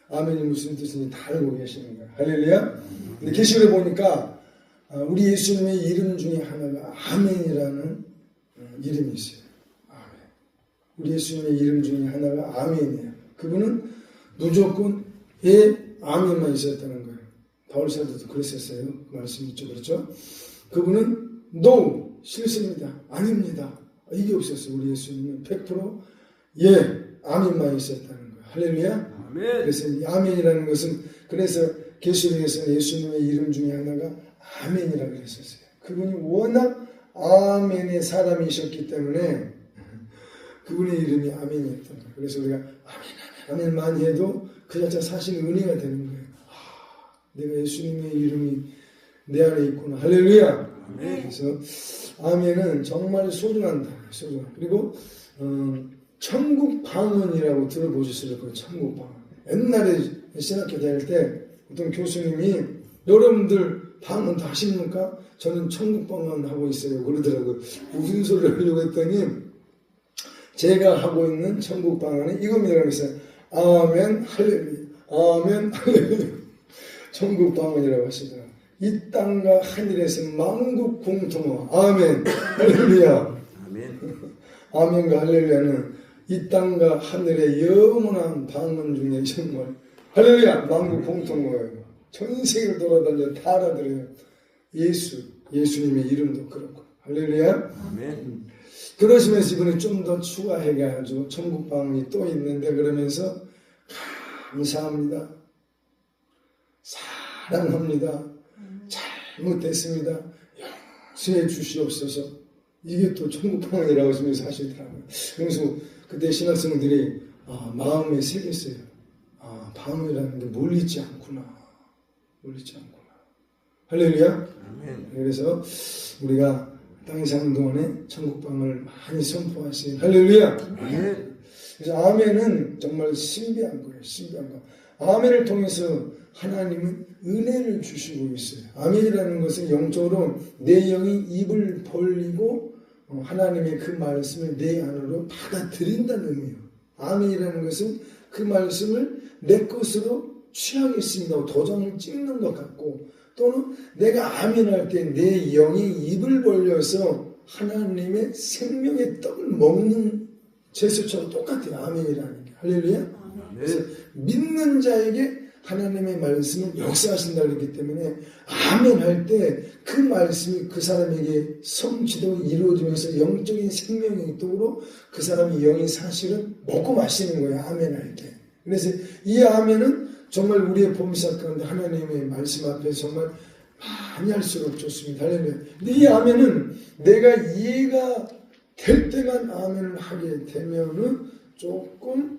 아멘이 무슨 뜻인지 다 알고 계시는 거예요. 할렐루야. 근데 계시록에 보니까 우리 예수님의 이름 중에 하나가 아멘이라는 이름이 있어요. 아멘. 우리 예수님의 이름 중에 하나가 아멘이에요. 그분은 무조건 아멘만 있었다는 거예요. 바울 사도도 그랬었어요. 그 말씀이 있죠. 그렇죠? 그분은 no, 싫습니다. 아닙니다. 이게 없었어요. 우리 예수님은 100% 아멘만 있었다는 거예요. 할렐루야. 아멘. 그래서 이 아멘이라는 것은 그래서 계시록에서는 예수님의 이름 중에 하나가 아멘이라고 했었어요. 그분이 워낙 아멘의 사람이셨기 때문에 그분의 이름이 아멘이었던 거예요. 그래서 우리가 아멘 많이 해도 그 자체가 사실 은혜가 되는 거예요. 내가 예수님의 이름이 내 안에 있구나. 할렐루야. 아멘. 그래서 아멘은 정말 소중한다. 소중한. 그리고 천국 방언이라고 들어보셨을 거예요. 천국 방언. 옛날에 신학교 다닐 때 어떤 교수님이 여러분들 방언 다 하십니까? 저는 천국 방언 하고 있어요. 그러더라고요. 무슨 소리를 하려고 했더니 제가 하고 있는 천국 방언이 이겁니다. 그래서 아멘 할렐루야. 아멘 할렐루야. 천국 방언이라고 하시더라고요. 이 땅과 하늘에서 만국 공통어. 아멘 할렐루야. 아멘. 아멘과 할렐루야는 이 땅과 하늘의 영원한 방언 중에 정말 할렐루야 만국 공통어예요. 전 세계를 돌아다녀 다 알아들어요. 예수님의 이름도 그렇고 할렐루야. 아멘. 그러시면서 이번에 좀 더 추가해가지고 천국 방언이 또 있는데 그러면서 감사합니다. 사랑합니다. 잘못됐습니다. 용서해 주시옵소서. 이게 또 천국 방언이라고 하시면서 하시더라고요. 그래서 그때 신학생들이 마음에 새겼어요. 방언이라는 게 몰리지 않구나. 몰리지 않구나. 할렐루야. 아멘. 그래서 우리가 땅에 사는 동안에 천국 방언을 많이 선포하세요. 할렐루야. 아멘. 그래서 아멘은 정말 신비한 거예요. 신비한 거. 아멘을 통해서 하나님은 은혜를 주시고 있어요. 아멘이라는 것은 영적으로 내 영이 입을 벌리고 하나님의 그 말씀을 내 안으로 받아들인다는 의미예요. 아멘이라는 것은 그 말씀을 내 것으로 취하겠습니다. 도장을 찍는 것 같고 또는 내가 아멘할 때 내 영이 입을 벌려서 하나님의 생명의 떡을 먹는 제수처럼 똑같아요. 아멘이라는 게. 할렐루야. 그래서 믿는 자에게 하나님의 말씀을 역사하신다 그랬기 때문에 아멘 할 때 그 말씀이 그 사람에게 성취되고 이루어지면서 영적인 생명의 떡으로 그 사람의 영이 사실은 먹고 마시는 거예요. 아멘 할 때. 그래서 이 아멘은 정말 우리의 범사 가운데 하나님의 말씀 앞에서 정말 많이 할수록 좋습니다. 할렐루야. 근데 이 아멘은 내가 이해가 될 때만 아멘을 하게 되면은 조금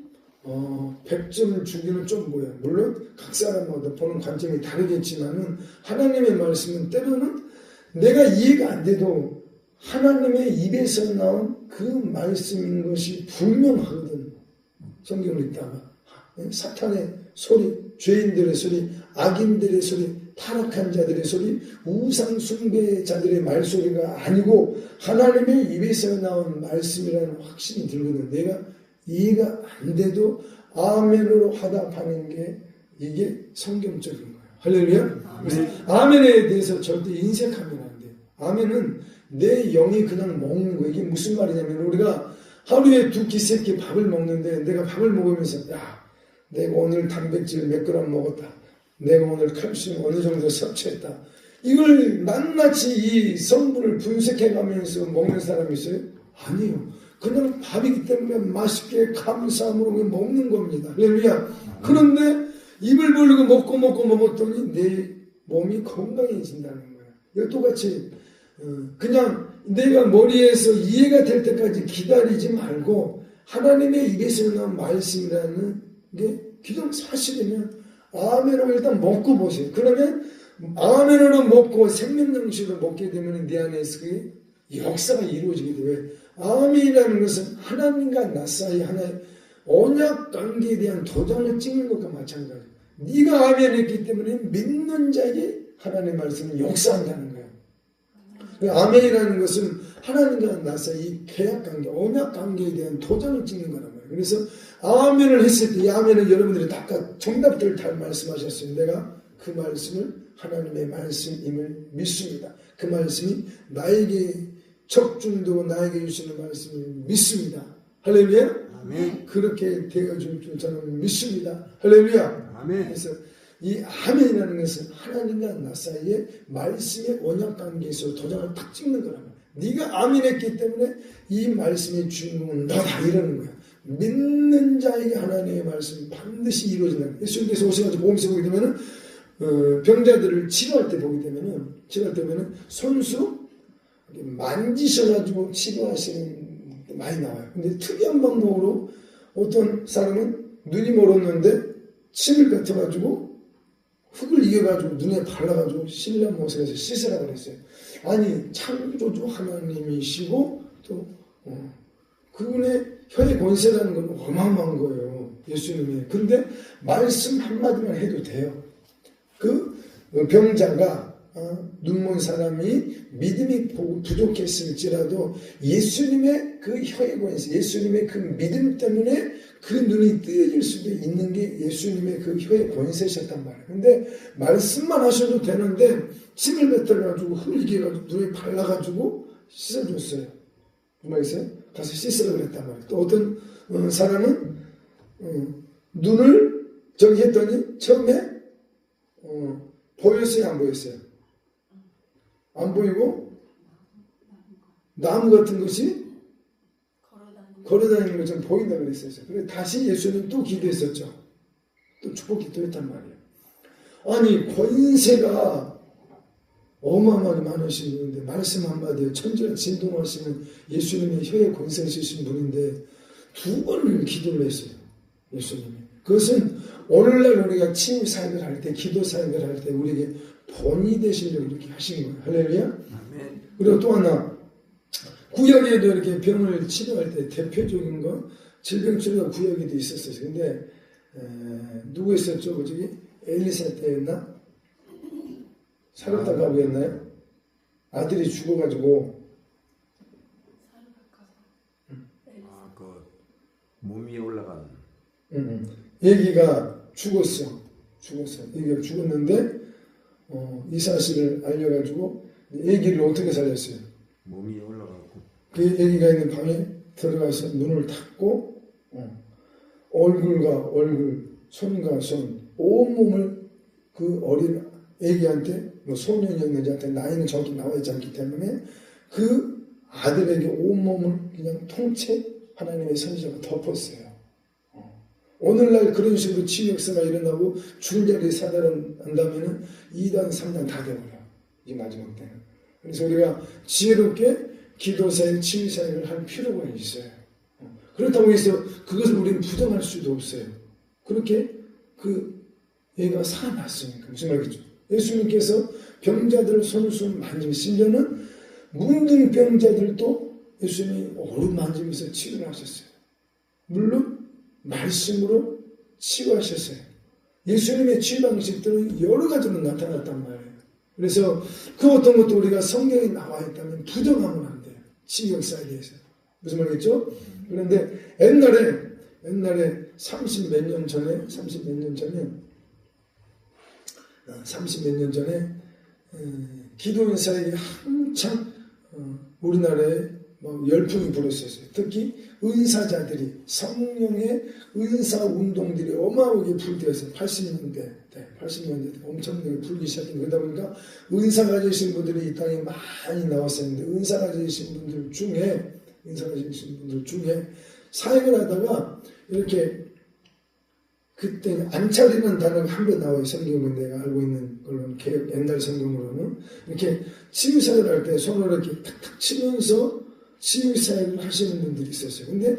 100점 주기는 좀 뭐야. 물론 각 사람마다 보는 관점이 다르겠지만은 하나님의 말씀은 때로는 내가 이해가 안 돼도 하나님의 입에서 나온 그 말씀인 것이 분명하거든. 성경을 읽다가 사탄의 소리, 죄인들의 소리, 악인들의 소리, 타락한 자들의 소리, 우상 숭배자들의 말소리가 아니고 하나님의 입에서 나온 말씀이라는 확신이 들거든. 내가 이해가 안 돼도 아멘으로 화답하는 게 이게 성경적인 거예요. 할렐루야. 아멘에 대해서 절대 인색하면 안 돼요. 아멘은 내 영이 그냥 먹는 거예요. 이게 무슨 말이냐면 우리가 하루에 2끼 3끼 밥을 먹는데 내가 밥을 먹으면서 내가 오늘 단백질 몇 그램 먹었다. 내가 오늘 칼슘 어느 정도 섭취했다. 이걸 낱낱이 이 성분을 분석해가면서 먹는 사람이 있어요? 아니에요. 그냥 밥이기 때문에 맛있게 감사함으로 먹는 겁니다. 할렐루야. 그런데 입을 벌리고 먹고 먹었더니 내 몸이 건강해진다는 거예요. 이거 똑같이 그냥 내가 머리에서 이해가 될 때까지 기다리지 말고 하나님의 입에서 나온 말씀이라는 게 그냥 사실이면 아멘으로 일단 먹고 보세요. 그러면 아멘으로 먹고 생명정신으로 먹게 되면 내 안에서 그게 역사가 이루어지게 돼요. 아멘이라는 것은 하나님과 나 사이 하나의 언약 관계에 대한 도장을 찍는 것과 마찬가지예요. 네가 아멘했기 때문에 믿는 자에게 하나님의 말씀은 역사한다는 거예요. 아멘이라는 것은 하나님과 나 사이 계약 관계, 언약 관계에 대한 도장을 찍는 거란 말이에요. 그래서 아멘을 했을 때 이 아멘은 여러분들이 다 정답들을 다 말씀하셨어요. 내가 그 말씀을 하나님의 말씀임을 믿습니다. 그 말씀이 나에게 적중되고 나에게 주시는 말씀을 믿습니다. 할렐루야. 아멘. 그렇게 되어줄 줄 저는 믿습니다. 할렐루야. 아멘. 그래서 이 아멘이라는 것은 하나님과 나 사이에 말씀의 언약 관계에서 도장을 딱 찍는 거라고. 네가 아멘했기 때문에 이 말씀의 주인공은 너다 이러는 거야. 믿는 자에게 하나님의 말씀이 반드시 이루어진다. 예수님께서 오셔가지고 복음서 보게 되면은 병자들을 치료할 때 보게 되면은 손수 만지셔가지고 치료하시는 게 많이 나와요. 근데 특이한 방법으로 어떤 사람은 눈이 멀었는데 침을 뱉어가지고 흙을 이겨가지고 눈에 발라가지고 신랑 모습에서 씻으라고 그랬어요. 아니 창조주 하나님이시고 또 그분의 혀의 권세라는 건 어마어마한 거예요. 예수님이. 근데 말씀 한마디만 해도 돼요. 그 병자가 눈먼 사람이 믿음이 부족했을지라도 예수님의 그 혀의 권세, 예수님의 그 믿음 때문에 그 눈이 뜨여질 수도 있는 게 예수님의 그 혀의 권세셨단 말이에요. 근데 말씀만 하셔도 되는데 침을 뱉어가지고 흘리게가지고 눈에 발라가지고 씻어줬어요. 누가 있어요? 가서 씻으라고 그랬단 말이에요. 또 어떤 사람은 눈을 저기 했더니 처음에 보였어요? 안 보였어요? 안 보이고 나무 같은 것이 걸어다니는 것처럼 보인다고 그랬어요. 그래서 다시 예수님 또 기도했었죠. 또 축복 기도했단 말이에요. 아니 권세가 어마어마하게 많으신 분인데 말씀 한마디에 천지를 진동하시는 예수님의 혀에 권세 있으신 분인데 두 번을 기도를 했어요. 예수님이. 그것은 오늘날 우리가 치유 사역을 할 때, 기도 사역을 할 때 우리에게 본이 되시려고 이렇게 하신 거예요. 할렐루야. 아멘. 그리고 또 하나 구약에도 이렇게 병을 치료할 때 대표적인 거 질병 치료가 구약에도 있었어요. 근데 누구 있었죠? 그저기 엘리사 때였나? 사렙다 가부였나요? 아들이 죽어가지고 그 몸 위에 올라간 애기가 죽었어. 애기가 죽었는데 이 사실을 알려가지고 애기를 어떻게 살렸어요? 몸 위에 올라가고 그 애기가 있는 방에 들어가서 눈을 닫고 얼굴과 얼굴, 손과 손, 온몸을 그 어린 애기한테 뭐 소년이었는지 하여튼 나이는 정확히 나와 있지 않기 때문에 그 아들에게 온몸을 그냥 통째 하나님의 선지자가 덮었어요. 오늘날 그런 식으로 치유 역사가 일어나고 줄자리 사달한다면은 2단, 3단 다 돼버려. 이 마지막 때는. 그래서 우리가 지혜롭게 기도사역, 치유사역을 할 필요가 있어요. 그렇다고 해서 그것을 우리는 부정할 수도 없어요. 그렇게 그 애가 살아났으니까. 무슨 말이죠? 예수님께서 병자들을 손수 만지시려는 문둥병자들도 예수님이 오른 만지면서 치료를 하셨어요. 물론 말씀으로 치유하셨어요. 예수님의 치유 방식들은 여러 가지로 나타났단 말이에요. 그래서 그 어떤 것도 우리가 성경에 나와 있다면 부정하면 안 돼요. 치유 역사에 대해서. 무슨 말이겠죠? 그런데 옛날에 30 몇 년 전에 기도원 사역이 한참 우리나라에 열풍이 불었었어요. 특히 은사자들이 성령의 은사 운동들이 어마어마하게 불되어서 80년대 엄청나게 불기 시작한 그러다 보니까 은사 가지신 분들이 이 땅에 많이 나왔었는데 은사 가지신 분들 중에 사역을 하다가 이렇게 그때 안찰이라는 단어가 한 번 나와요. 성경은 내가 알고 있는 걸로는 옛날 성경으로는 이렇게 치유사역을 할 때 손으로 이렇게 탁탁 치면서 치유사역을 하시는 분들이 있었어요. 근데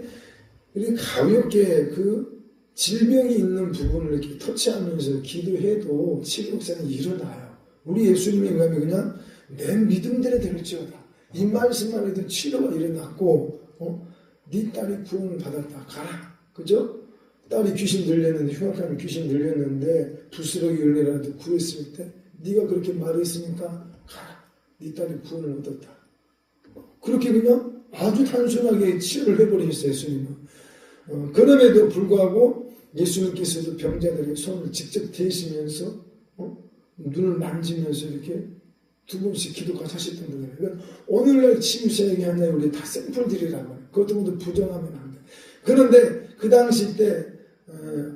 이렇게 가볍게 그 질병이 있는 부분을 이렇게 터치하면서 기도해도 치료역사는 일어나요. 우리 예수님의 의하면 그냥 내 믿음대로 될지어다. 이 말씀만 해도 치료가 일어났고 네 딸이 구원을 받았다. 가라. 그죠? 딸이 귀신 들렸는데 흉악하면 귀신 들렸는데 부스러기 은혜라도 구했을 때 네가 그렇게 말했으니까 가라. 네 딸이 구원을 얻었다. 그렇게 그냥 아주 단순하게 치료를 해버리셨어요. 예수님은. 그럼에도 불구하고 예수님께서도 병자들의 손을 직접 대시면서 눈을 만지면서 이렇게 두 번씩 기도까지 하셨던 분이에요. 그러니까 오늘날 치유사역이 하나의 우리 다 샘플들이라고 해요. 그것도 모두 부정하면 안 돼. 그런데 그 당시 때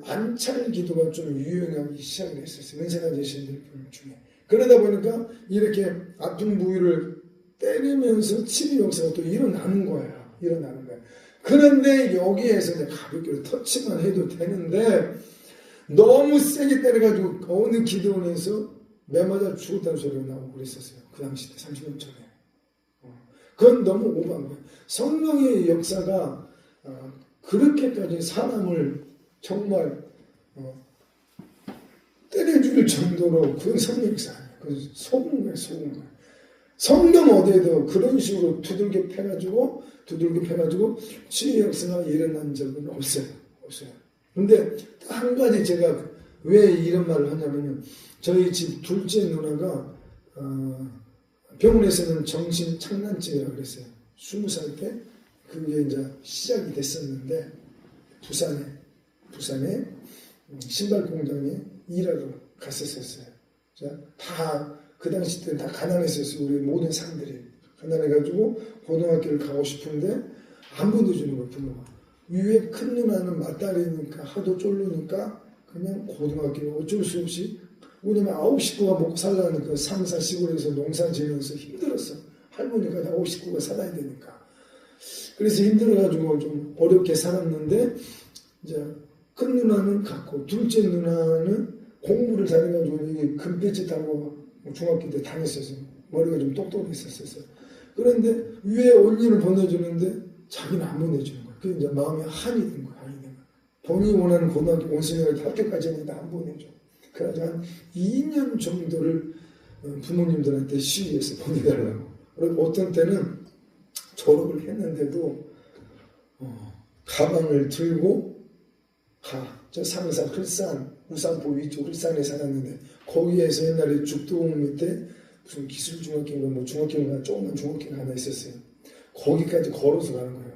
안찰 기도가 좀 유행하기 시작을 했었어요. 은사가 되신 분 중에. 그러다 보니까 이렇게 아픈 부위를 때리면서 치료 역사가 또 일어나는 거예요. 일어나는 거예요. 그런데 여기에서 이제 가볍게 터치만 해도 되는데 너무 세게 때려가지고 어느 기도원에서 매 맞아 죽었다는 소리가 나오고 그랬었어요. 그 당시 때 30년 전에. 그건 너무 오버한 거예요. 성령의 역사가 그렇게까지 사람을 정말 때려줄 정도로 그건 성령 역사 아니에요. 그건 속은 거예요. 속은 거예요. 성경 어디에도 그런 식으로 두들겨 패가지고 치유 역사가 일어난 적은 없어요. 없어요. 근데 한 가지 제가 왜 이런 말을 하냐면요. 저희 집 둘째 누나가 병원에서는 정신 착란증이라고 그랬어요. 20살 때 그게 이제 시작이 됐었는데 부산에 신발 공장에 일하러 갔었어요. 다 그 당시 때는 다 가난했었어요. 우리 모든 사람들이 가난해가지고 고등학교를 가고 싶은데 안 보내주는 거예요. 부모가. 위에 큰 누나는 맞다리니까 하도 쫄르니까 그냥 고등학교 어쩔 수 없이 왜냐면 9 식구가 먹고 살라는 그 상사 시골에서 농사 지으면서 힘들었어. 할머니가 다 9 식구가 살아야 되니까. 그래서 힘들어가지고 좀 어렵게 살았는데 이제 큰 누나는 갔고 둘째 누나는 공부를 잘해가지고 이게 금배지 달고 중학교 때 다녔었어요. 머리가 좀 똑똑했었어요. 그런데 위에 언니를 보내주는데 자기는 안 보내주는 거야. 그게 이제 마음에 한이 된 거야. 한이 된 거야. 본인이 원하는 고등학교 원생을 학교까지 했는데 안 보내줘. 그래서 한 2년 정도를 부모님들한테 시위해서 보내달라고. 그리고 어떤 때는 졸업을 했는데도 가방을 들고 저 상사 흘산 우산포 위쪽 흘산에 살았는데 거기에서 옛날에 죽도공 밑에 무슨 기술중학교인가 뭐 중학교인가 조그만 중학교가 하나 있었어요. 거기까지 걸어서 가는 거예요.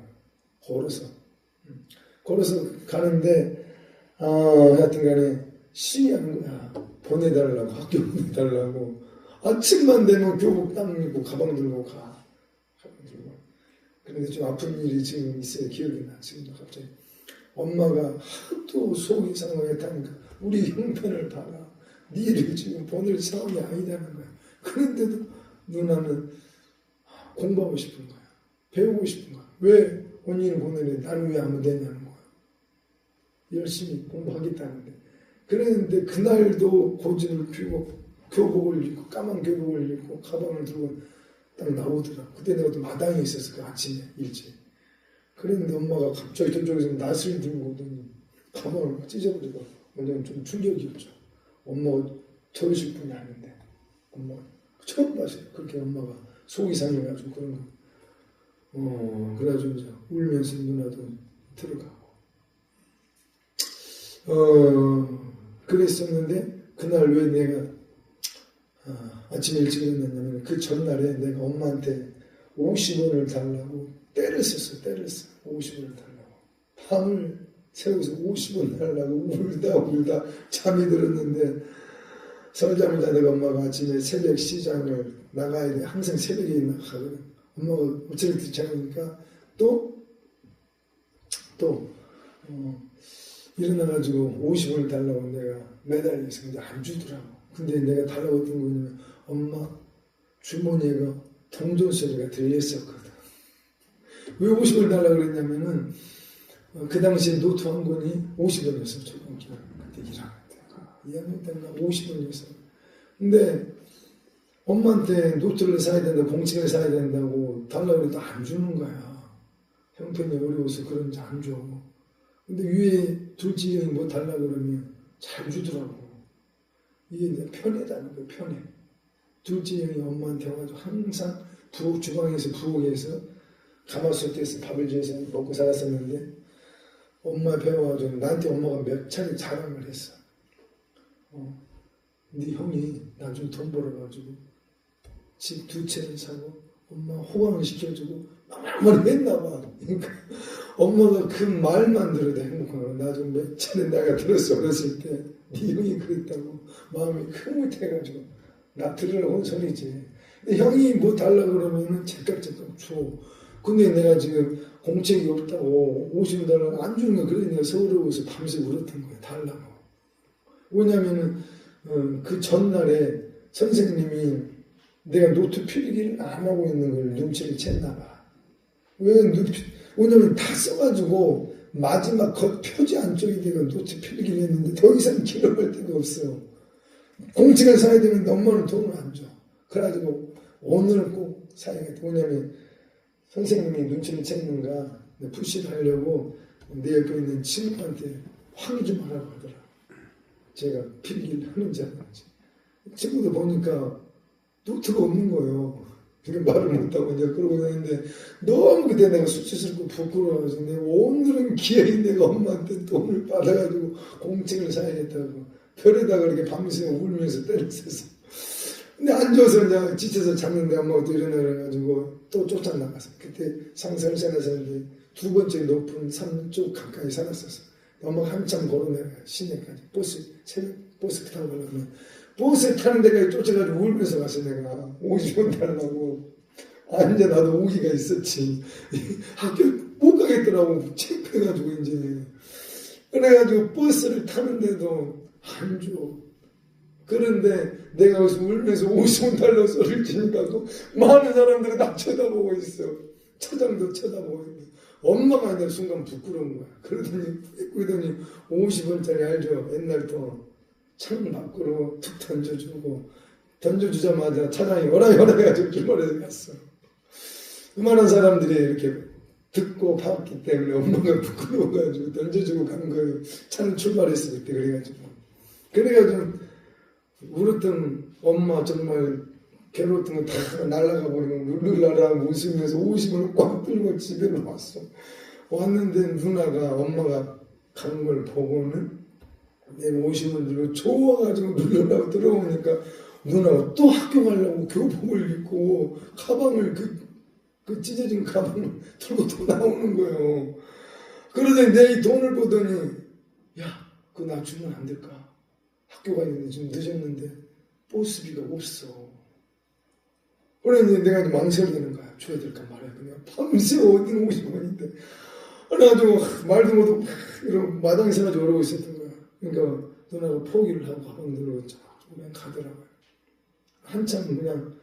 걸어서 가는데 하여튼 간에 시위하는 거야. 보내달라고 학교 보내달라고. 아침만 되면 교복 딱 입고 가방 들고 가. 그런데 좀 아픈 일이 지금 있어요. 기억이 나. 지금도 갑자기. 엄마가 하도 속이 상황했다니까 우리 형편을 봐라. 니를 지금 보낼 상황이 아니다는 거야. 그런데도 누나는 공부하고 싶은 거야. 배우고 싶은 거야. 왜 언니를 보내는데 나는 왜 안 되냐는 거야. 열심히 공부하겠다는데. 그랬는데 그날도 고집을 피우고 교복을 입고 까만 교복을 입고 가방을 들고 딱 나오더라. 그때 내가 또 마당에 있었어. 그 아침에 일찍. 그랬는데 엄마가 갑자기 저쪽에서 낫을 들고 오더니 가방을 찢어버리고 완전 좀 충격이었죠. 엄마가 저러실 분이 아닌데 엄마가 처음 봤어요. 그렇게 엄마가 속이 상해가지고 그런 거. 그래가지고 이제 울면서 누나도 들어가고. 그랬었는데 그날 왜 내가 아침에 일찍 일어났냐면 그 전날에 내가 엄마한테 50원을 달라고 때를 썼어. 50원을 달라고. 밤을 새워서 50원 달라고 울다 잠이 들었는데 설잠을 자다가 엄마가 아침에 새벽 시장을 나가야 돼. 항상 새벽에 나가거든. 엄마가 어차피 귀찮으니까 또 일어나가지고 50원을 달라고 내가 매달려서 근데 안 주더라고. 근데 내가 달라고 했던 거냐면 엄마 주머니가 동전 소리가 들렸었거든. 왜 50원을 달라고 그랬냐면은 그 당시에 노트 한 권이 50원이었어. 초등학교 그때 1학년 때. 2학년 때인가 50원이었어. 근데 엄마한테 노트를 사야 된다, 공책을 사야 된다고 달라고 해도 안 주는 거야. 형편이 어려워서 그런지 안 줘. 근데 위에 둘째 형이 뭐 달라고 그러면 잘 주더라고. 이게 이제 편애다는 거야, 편애. 둘째 형이 엄마한테 와가지고 항상 주방에서 부엌에서 가마솥에서 밥을 지어서 먹고 살았었는데 엄마 배워가지고 나한테 엄마가 몇 차례 자랑을 했어. 네 형이 나중에 돈 벌어가지고 집 2채를 사고 엄마 호강을 시켜주고 막 했나 봐. 그러니까 엄마가 그 말만 들어도 행복한 거야. 나중 몇 차례 내가 들었어. 어렸을 때. 네 형이 그랬다고. 마음이 흐뭇해가지고. 나 들으라고 소리지. 근데 형이 뭐 달라고 그러면은 제깍제깍 줘. 근데 내가 지금 공책이 없다고 50달러 안 주는 거야. 그래서 내가 서울에 오서 밤새 울었던 거야. 달라고. 왜냐면은, 그 전날에 선생님이 내가 노트 필기를 안 하고 있는 걸 눈치를 챘나 봐. 왜냐면 다 써가지고 마지막 겉 표지 안쪽에 내가 노트 필기를 했는데 더 이상 기록할 데가 없어. 공책을 사야 되는데 엄마는 돈을 안 줘. 그래가지고 오늘 꼭 사야겠다. 왜냐면 선생님이 눈치를 챘는가 푸시를 하려고 내 옆에 있는 친구한테 확인 좀 하라고 하더라. 제가 필기를 하는지 안 하는지. 친구도 보니까 노트가 없는 거예요. 그러니까 말을 못하고 이제 그러고 있는데 너무 그때 내가 수치스럽고 부끄러워서 내가 오늘은 기어이 내가 엄마한테 돈을 받아가지고 공책을 사야겠다고 별에다가 이렇게 밤새 울면서 때렸었어. 근데 안 줘서 그냥 지쳐서 잤는데 엄마가 또 일어나가지고 또 쫓아나갔어. 그때 상설산에 사는데 두 번째 높은 산 쪽 가까이 살았었어. 엄마가 한참 걸어내가 시내까지 새벽 버스 타고 가려면 버스 타는 데까지 쫓아가지고 울면서 갔어. 내가 50원 달라고. 이제 나도 오기가 있었지. 학교 못 가겠더라고. 창피해가지고 이제. 그래가지고 버스를 타는데도 안 줘. 그런데 내가 여기서 울면서 50원 달러 소리를 지니까 많은 사람들이 나 쳐다보고 있어. 차장도 쳐다보고 있고. 엄마가 아니라 순간 부끄러운 거야. 그러더니 50원짜리 알죠? 옛날 돈. 창 밖으로 툭 던져주고 던져주자마자 차장이 오라 해가지고 출발해서 갔어. 그만한 사람들이 이렇게 듣고 봤기 때문에 엄마가 부끄러워가지고 던져주고 간 거예요. 차는 출발했을 때 그래가지고 울었던 엄마 정말 괴로웠던 거 다 날아가 버리고 룰루라라 웃으면서 50원을 꽉 들고 집에로 왔어. 왔는데 누나가 엄마가 간 걸 보고는 내가 50원 들고 좋아가지고 눌러라고 들어오니까 누나가 또 학교 가려고 교복을 입고 가방을 그 찢어진 가방을 들고 또 나오는 거예요. 그러더니 내 이 돈을 보더니 야, 그거 나 주면 안 될까? 학교 가는데 좀 늦었는데 버스비가 없어. 그래서 내가 이제 망설이는 거야. 줘야 될까 말아야 되나. 밤새 어디는 50원인데. 그래가지고 말도 못하고 이러고 마당에 서가지고 오르고 있었던 거야. 그러니까 누나가 포기를 하고 가방 들고 그냥 가더라고요. 한참 그냥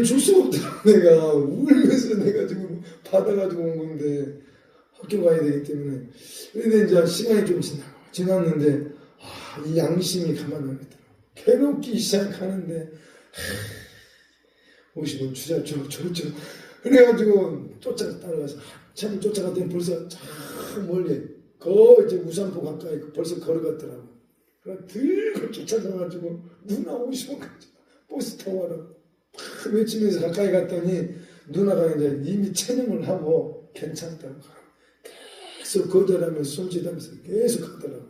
줄 수가 없더라고. 내가 울면서 내가 지금 받아가지고 온 건데 학교 가야 되기 때문에. 그런데 이제 시간이 좀 지났는데 이 양심이 가만 안 있더라고. 괴롭기 시작하는데 50원 주자 줘. 그래가지고 따라가서 한참 쫓아갔더니 벌써 저 멀리 이제 우산포 가까이 벌써 걸어갔더라고. 그래 들고 쫓아가가지고 누나 50원까지 버스 타고 와라 외치면서 가까이 갔더니 누나가 이제 이미 체념을 하고 괜찮다고 계속 거절하면서 손짓하면서 계속 가더라고.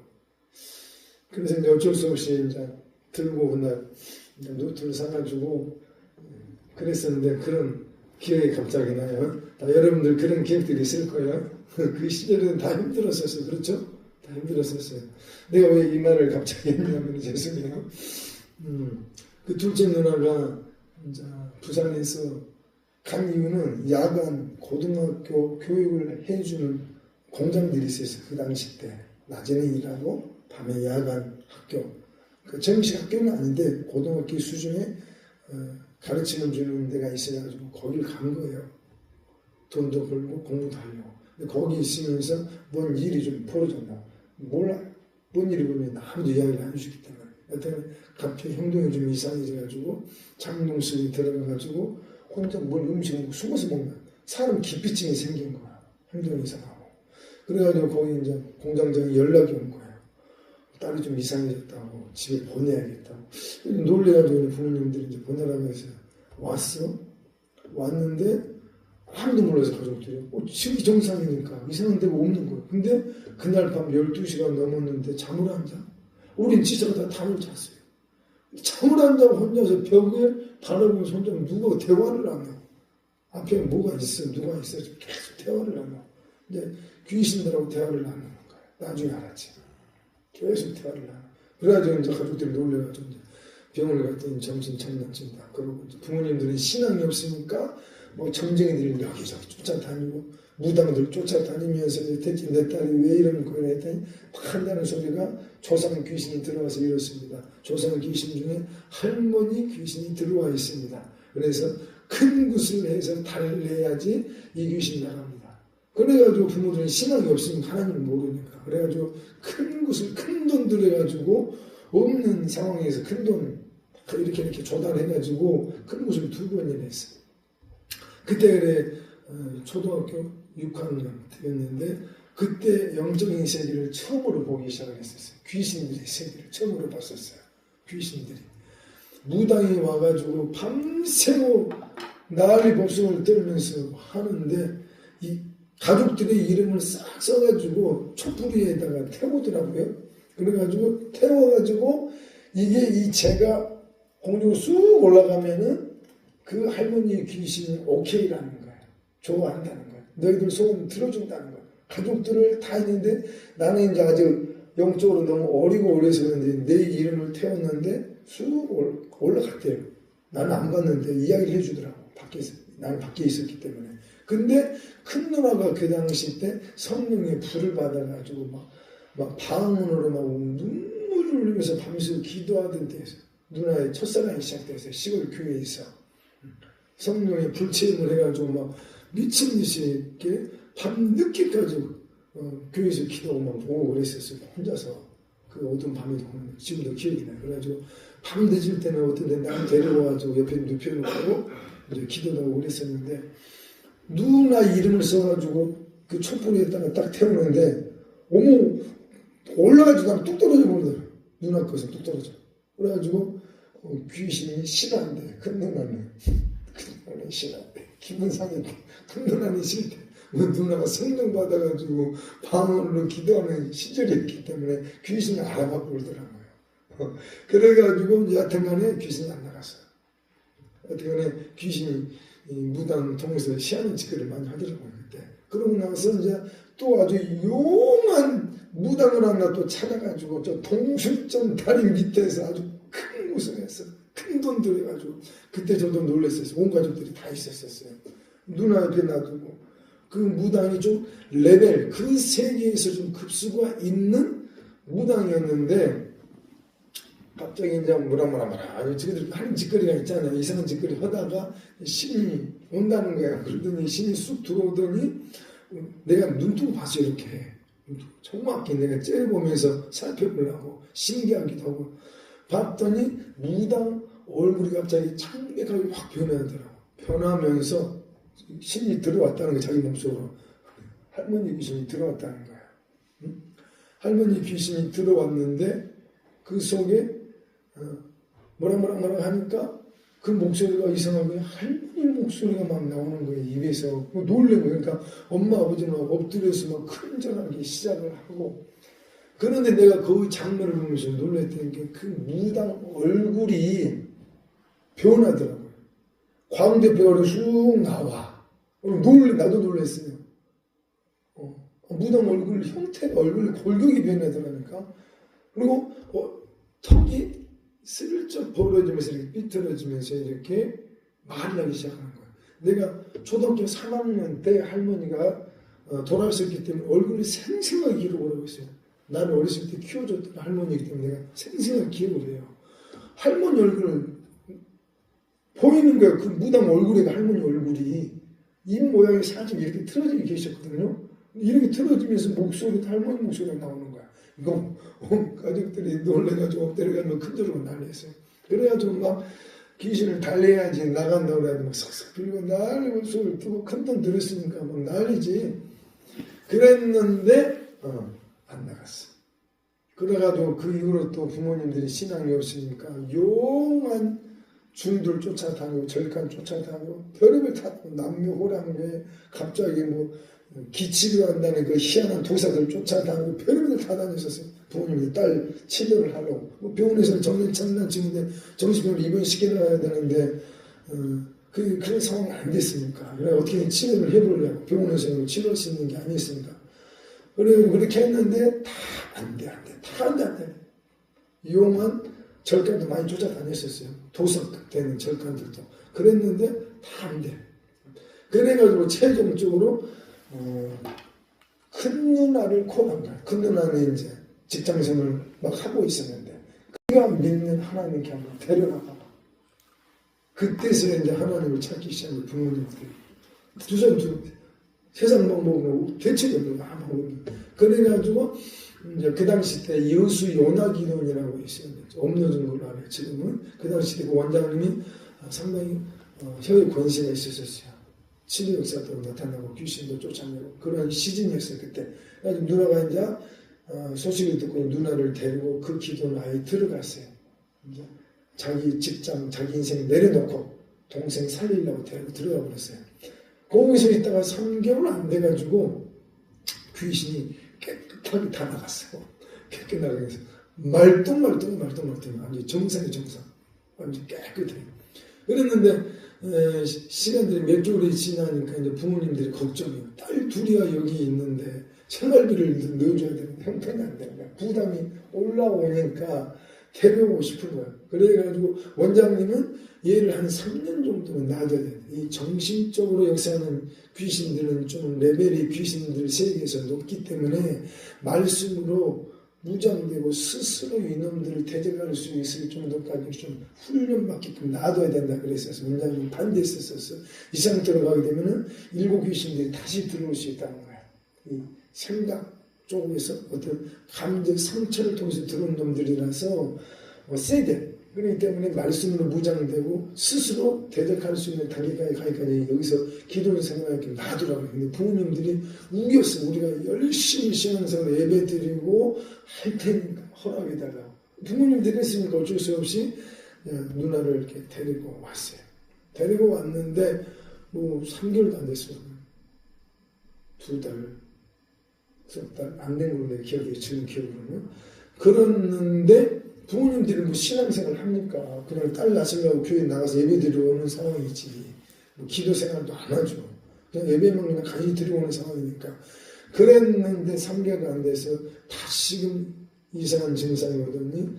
그래서 이제 어쩔 수 없이 이제 들고 그날 노트를 사가지고 그랬었는데 그런 기억이 갑자기 나요. 여러분들 그런 기억들이 있을 거예요. 그 시절에는 다 힘들었었어요. 그렇죠? 다 힘들었었어요. 내가 왜 이 말을 갑자기 했냐면 죄송해요. 그 둘째 누나가 이제 부산에서 간 이유는 야간 고등학교 교육을 해주는 공장들이 있었어요. 그 당시 때. 낮에는 일하고 밤에 야간 학교. 그 정식 학교는 아닌데 고등학교 수준의 가르침을 주는 데가 있어가지고 거기를 간 거예요. 돈도 벌고 공부도 하려고. 근데 거기 있으면서 뭔 일이 좀 벌어졌나. 몰라. 뭔 일이 벌어졌나 아무도 이야기를 안 해주기 때문에. 여튼 갑자기 행동이 좀 이상해져가지고 창동실에 들어가가지고 혼자 뭘 음식을 먹고 숨어서 먹는 사람 기피증이 생긴 거야. 행동이 이상하고. 그래가지고 거기 이제 공장장이 연락이 온 거예요. 딸이 좀 이상해졌다고 집에 보내야겠다고. 놀래가지고 부모님들이 이제 보내라고 해서 왔어. 왔는데 아무도 몰라서 가족들이 지금 정상이니까 이상한 데가 없는 거예요. 근데 그날 밤 12시간 넘었는데 잠을 안 자. 우린 지저다 잠을 잤어요. 잠을 안 자고 혼자서 벽에 바라보면서 혼자 누가 대화를 안 하고 앞에 뭐가 있어 누가 있어 계속 대화를 안 하고 이제 귀신들하고 대화를 나누는 거예요. 나중에 알았지. 계속 대화를 나누고. 그래가지고 이제 가족들이 놀래가지고 이제 병원을 갔더니 정신 장난친다. 그러고 이제 부모님들은 신앙이 없으니까 뭐 점쟁이들을 여기저기 쫓아다니고 무당들 쫓아다니면서 이제 대체 내 딸이 왜 이러는 거야 했더니 막 한다는 소리가 조상 귀신이 들어와서 이렇습니다. 조상 귀신 중에 할머니 귀신이 들어와 있습니다. 그래서 큰 굿을 해서 달래야지 이 귀신이 나갑니다. 그래가지고 부모들은 신앙이 없으니까 하나님을 모르니까 그래가지고 큰 굿을 큰 돈 들여가지고 없는 상황에서 큰 돈 이렇게 조달해가지고 큰 굿을 2번이나 했어요. 그때 그래 초등학교 6학년 되었는데 그때 영적인 세계를 처음으로 보기 시작을 했었어요. 귀신들의 세계를 처음으로 봤었어요. 귀신들이 무당이 와가지고 밤새고 난리 법석을 떨면서 하는데 이 가족들의 이름을 싹 써가지고 촛불위에다가 태우더라고요. 그래가지고 태워가지고 이게 이 제가 공중으로 쑥 올라가면은 그 할머니의 귀신이 오케이라는 거예요. 좋아한다는 거예요. 너희들 소원 들어준다는 거예요. 가족들을 다 있는데 나는 이제 아직 영적으로 너무 어리고 어려서 그런데 내 이름을 태웠는데 쑥 올라갔대요. 나는 안 봤는데 이야기를 해주더라고. 밖에서. 나는 밖에 있었기 때문에. 근데 큰 누나가 그 당시 때 성령의 불을 받아가지고 막 방언으로 막 눈물을 흘리면서 밤새 기도하던 때에서 누나의 첫사랑이 시작돼서 시골 교회에서 성령의 불체험을 해가지고 막 미친 듯이 이렇게 밤 늦게까지 교회에서 기도하고 막 보고 그랬었어요. 혼자서 그 어두운 밤에 지금도 기억이 나요. 그래가지고 밤 늦을 때는 어떤 데 나를 데려와가지고 옆에 눕혀놓고 이제 기도도 하고 그랬었는데 누나 이름을 써가지고 그 촛불에다가 딱 태우는데 어머 올라가지고 나면 뚝 떨어져 버리더라고요. 누나 것은 뚝 떨어져. 그래가지고 귀신이 싫어한대. 큰 누나는 싫어한대. 기분 상했대. 큰 누나는 싫대. 누나가 성령 받아가지고 방언으로 기도하는 시절이었기 때문에 귀신을 알아봐 버리더라고요. 그래가지고 여하튼간에 귀신이 안 나갔어요. 여하튼간에 귀신이 무당 통해서 희한한 짓거리를 많이 하더라고요. 그때. 그러고 나서 이제 또 아주 용한 무당을 하나 또 찾아가지고 저 동술전 다리 밑에서 아주 큰 곳을 했어. 큰 돈 들여가지고 그때 저도 놀랐었어요. 온 가족들이 다 있었어요. 누나 옆에 놔두고 그 무당이 좀 레벨 그 세계에서 좀 급수가 있는 무당이었는데 갑자기 이제 뭐라 아니 저희들 하는 짓거리가 있잖아요. 이상한 짓거리 하다가 신이 온다는 거야. 그러더니 신이 쑥 들어오더니 내가 눈뜨고 봤어 이렇게. 정확히 내가 째려보면서 살펴보려고 신기하기도 하고 봤더니 무당 얼굴이 갑자기 창백하게 확 변하더라고. 변하면서 신이 들어왔다는 거 자기 몸속으로. 할머니 귀신이 들어왔다는 거야. 응? 할머니 귀신이 들어왔는데 그 속에 뭐라 하니까 그 목소리가 이상하게 할머니 목소리가 막 나오는 거예요. 입에서. 놀란 거예요. 그러니까 엄마 아버지는 엎드려서 막 큰절하기 시작을 하고 그런데 내가 그 장면을 보면서 놀랐던 게 그 무당 얼굴이 변하더라고요. 광대뼈가 쑥 나와. 나도 놀랐어요. 무당 얼굴 형태가 얼굴 골격이 변하더라니까. 그리고 턱이 슬쩍 벌어지면서 이렇게 삐뚤어지면서 이렇게 말을 하기 시작하는 거예요. 내가 초등학교 3학년 때 할머니가 돌아가셨기 때문에 얼굴이 생생하게 기록을 하고 있어요. 나는 어렸을 때 키워줬던 할머니이기 때문에 내가 생생하게 기억을 해요. 할머니 얼굴을 보이는 거예요. 그 무당 얼굴에 할머니 얼굴이 입 모양이 살짝 이렇게 틀어지게 계셨거든요. 이렇게 틀어지면서 목소리도 할머니 목소리가 나오는 거야. 이거 가족들이 놀래가지고 엎드려가지고 큰절로 난리했어요. 그래가지고 막 귀신을 달래야지 나간다고 해가지고 막 석석 빌고 난리고 소리를 두고 큰 돈 들었으니까 막 난리지. 그랬는데 안 나갔어. 그래가지고 그 이후로 또 부모님들이 신앙이 없으니까 용한 중들 쫓아다니고 절간 쫓아다니고 별의별 다 남묘호랑배 갑자기 뭐 기치료 한다는 그 희한한 도사들 쫓아다니고 별의별 다 다녔었어요. 부모님이 딸 치료를 하려고 뭐 병원에서는 정신장난증인데 정신병원을 입원시켜놔야 되는데 그런 상황이 안 됐으니까 그래 어떻게 치료를 해보려고 병원에서는 치료할 수 있는 게 아니었으니까 그래서 그렇게 했는데 다 안 돼. 다 안 돼. 용한 절간도 많이 쫓아다녔었어요. 도석 되는 절간들도. 그랬는데 다 안 돼. 그래가지고 최종적으로 큰 누나를 콜한 거야. 큰 누나는 이제 직장생활을 막 하고 있었는데 그가 믿는 하나님께 한번 데려나가. 그때서 이제 하나님을 찾기 시작한 부모님들이 세상 방법으로 대책이 없는 거 아무 없는. 그래가지고 이제 그 당시 때 여수 요나기돈이라고 있어요. 없어진 걸로 알아요. 지금은 그 당시 때 그 원장님이 상당히 혀의 권세가 있었어요. 치료 역사도 나타나고 귀신도 쫓아내고 그런 시즌이었어요 그때. 그래서 누나가 이제 소식을 듣고 누나를 데리고 그 기도는 아예 들어갔어요. 이제 자기 직장, 자기 인생 내려놓고 동생 살리려고 데리고 들어가 버렸어요. 거기서 있다가 3개월 안 돼가지고 귀신이 깨끗하게 다 나갔어요. 깨끗하게 나가서 말똥 완전 정상이 정상. 완전 깨끗해. 그랬는데 시간들이 몇 개월이 지나니까 이제 부모님들이 걱정해요. 딸 둘이야 여기 있는데 생활비를 넣어줘야 되는데 형편이 안 되는 거야. 부담이 올라오니까 데려오고 싶은 거야. 그래가지고 원장님은 얘를 한 3년 정도는 놔둬야 돼. 이 정신적으로 역사하는 귀신들은 좀 레벨이 귀신들 세계에서 높기 때문에 말씀으로 무장되고 스스로 이놈들을 대적할 수 있을 정도까지 좀 훈련받게끔 놔둬야 된다 그랬어서 원장님 반대했었어. 이 상태로 가게 되면은 일곱 귀신들이 다시 들어올 수 있다는 거야. 이 생각 쪽에서 어떤 감정 상처를 통해서 들어온 놈들이라서 세게. 그렇기 때문에 말씀으로 무장되고 스스로 대적할 수 있는 단계까지 가기까지 여기서 기도를 생각하게 놔두라고. 근데 부모님들이 우겼어. 우리가 열심히 신앙생활 예배 드리고 할 테니까 허락해달라고. 부모님들이 했으니까 어쩔 수 없이 누나를 이렇게 데리고 왔어요. 데리고 왔는데 뭐 3개월도 안 됐어요. 2달, 석 달 안 된 걸로 내 기억이 지금 기억으로는. 그랬는데 부모님들이 뭐 신앙생활 합니까? 그냥 딸 낳으려고 교회 나가서 예배 드리러 오는 상황이지. 뭐 기도 생활도 안 하죠. 그냥 예배만 그냥 간신히 드리고 오는 상황이니까. 그랬는데 3개월도 안 돼서 다시금 이상한 증상이 오더니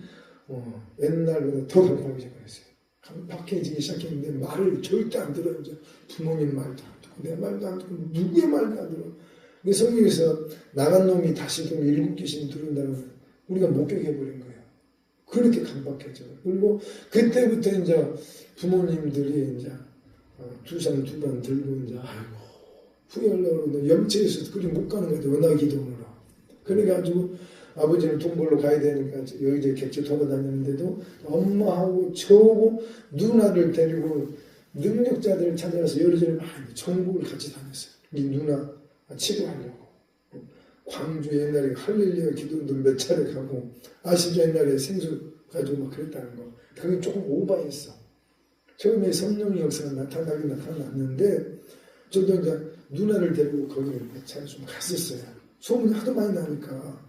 옛날보다 더 강팍해져 버렸어요. 강팍해지기 시작했는데 말을 절대 안 들어요. 이제 부모님 말도 안 듣고 내 말도 안 듣고 누구의 말도 안 들어. 근데 성경에서 나간 놈이 다시 그럼 7귀신이 들어온다면 우리가 목격해버린 거예요. 그렇게 강박해져. 그리고 그때부터 이제 부모님들이 이제 두산 2번 들고 이제 아이고 후회하려고 그러는데 염치에서 그리 못 가는 거죠. 은하기도문으로. 그래가지고 아버지는 돈 벌러 가야 되니까 여기저기 객지 돌아다니는데도 엄마하고 저하고 누나를 데리고 능력자들을 찾아가서 여러저러 많이 전국을 같이 다녔어요. 이 누나 치료하려고. 광주 옛날에 할렐루야 기도도 몇 차례 가고 아시죠? 옛날에 생수 가지고 막 그랬다는 거. 그게 조금 오버했어. 처음에 성령의 역사가 나타났는데 저도 이제 누나를 데리고 거기 몇 차례 좀 갔었어요. 소문이 하도 많이 나니까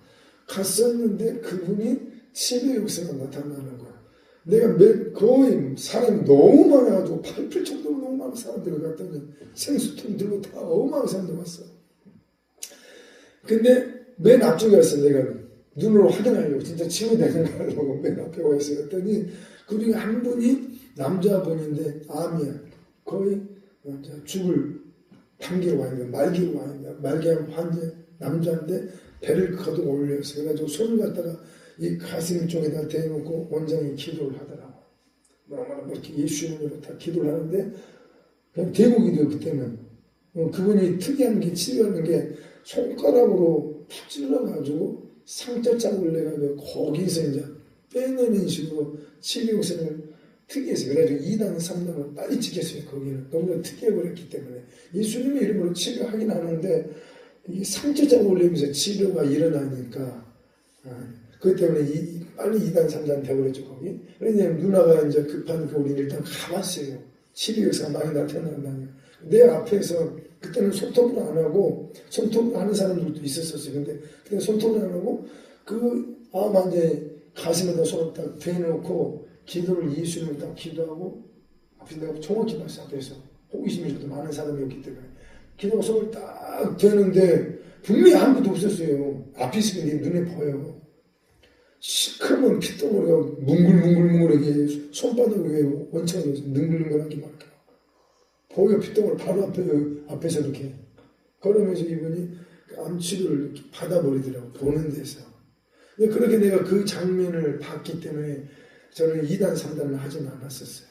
갔었는데 그분이 치료 역사가 나타나는 거야. 내가 거의 사람이 너무 많아가지고 팔 정도로 너무 많은 사람들을 갔더니 생수통 들고 다 어마어마한 사람들 왔어. 근데 맨 앞쪽에 왔어. 내가 눈으로 확인하려고 진짜 치료되는 거 하려고 맨 앞에 와 있어. 그랬더니 그 중에 한 분이 남자분인데 암이야. 거의 죽을 단계로 와 있는 거야. 말기로 와 있는 거야. 말기암 환자 남자인데 배를 거듭 올렸어. 그래가지고 손을 갖다가 이 가슴 쪽에다 대놓고 원장이 기도를 하더라고. 뭐 이렇게 예수 이름으로 다 기도를 하는데 그냥 대국이죠 그때는. 그분이 특이한 게 치료하는 게 손가락으로 푹 찔러가지고 상처 자국을 내가지고 거기서 이제 빼내는 식으로 치료 역사를 특이했어요. 그래가지고 2단, 3단을 빨리 찍혔어요. 거기는 너무 특이해버렸기 때문에 예수님의 이름으로 치료하긴 하는데 이 상처 자국을 내면서 치료가 일어나니까 그것 때문에 빨리 2단, 3단 돼버렸죠 거기. 왜냐면 누나가 이제 급하니까 우리 일단 가봤어요. 치료 역사가 많이 나타난다니까. 내 앞에서 그때는 손톱을 안 하고 손톱을 하는 사람들도 있었어요. 근데 그때 손톱을 안 하고 그 암 환자의 가슴에다 손을 딱 대놓고 기도를 예수님을 딱 기도하고 앞에 내가 정확히 봤어. 앞에서 호기심이 좀 많은 사람이었기 때문에 기도가 손을 딱 대는데 분명히 아무것도 없었어요. 앞이 있으면 내 눈에 보여. 시커먼 핏덩어리가 뭉글뭉글뭉글하게 손바닥 위에 원창이 능글능글하게 막 보여. 핏덩어리 바로 앞에서 이렇게 그러면서 이분이 암치료를 이렇게 받아버리더라고. 보는 데서. 그렇게 내가 그 장면을 봤기 때문에 저는 2단 3단을 하지는 않았었어요.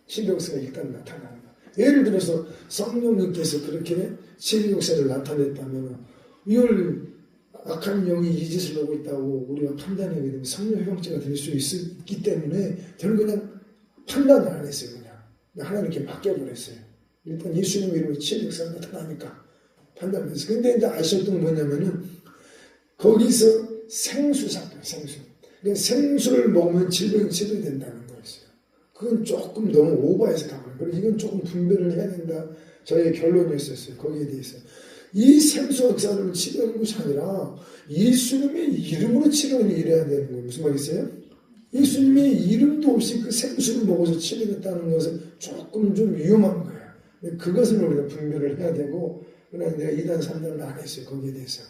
신경쓰가 일단 나타나는 거. 예를 들어서 성령님께서 그렇게 신경쓰를 나타냈다면 이걸 악한 영이 이 짓을 하고 있다고 우리가 판단하게 되면 성령 회방죄가 될 수 있기 때문에 저는 그냥 판단을 안 했어요. 그냥 하나님께 맡겨버렸어요. 일단 예수님 이름으로 신경쓰가 나타나니까 판단을 했어요. 근데 이제 아셨던 건 뭐냐면은 거기서 생수 사건, 생수. 그러니까 생수를 먹으면 질병이 치료된다는 거였어요. 그건 조금 너무 오버해서 가거든요. 그래서 이건 조금 분별을 해야 된다. 저의 결론이었었어요. 거기에 대해서. 이 생수 역사를 치료하는 것이 아니라 예수님의 이름으로 치료를 이래야 되는 거예요. 무슨 말이겠어요? 예수님의 이름도 없이 그 생수를 먹어서 치료됐다는 것은 조금 좀 위험한 거예요. 그것을 우리가 분별을 해야 되고, 그러나 내가 2단, 3단을 안 했어요. 거기에 대해서.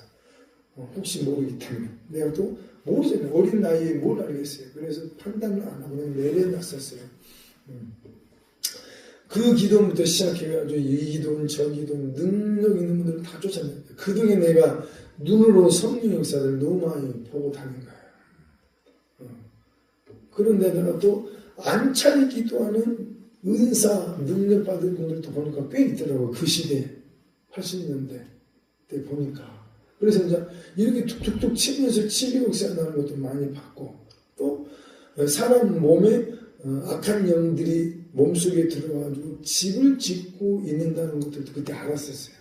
혹시 모르기 때문에. 내가 또 모르잖아요. 어린 나이에 뭘 알겠어요. 그래서 판단을 안 하고 그냥 내려놨었어요. 그 기도부터 시작해가지고 이 기도는 저 기도는 능력 있는 분들을 다 쫓아내요. 그동안 내가 눈으로 성령 역사를 너무 많이 보고 다닌 거예요. 그런데다가 또 안차리 기도하는 은사 능력 받은 분들도 보니까 꽤 있더라고요. 그 시대에 80년대 때 보니까. 그래서 이제 이렇게 툭툭툭 치면서 치료 역사 나는 것도 많이 봤고, 또 사람 몸에 악한 영들이 몸속에 들어가지고 집을 짓고 있는다는 것들도 그때 알았었어요.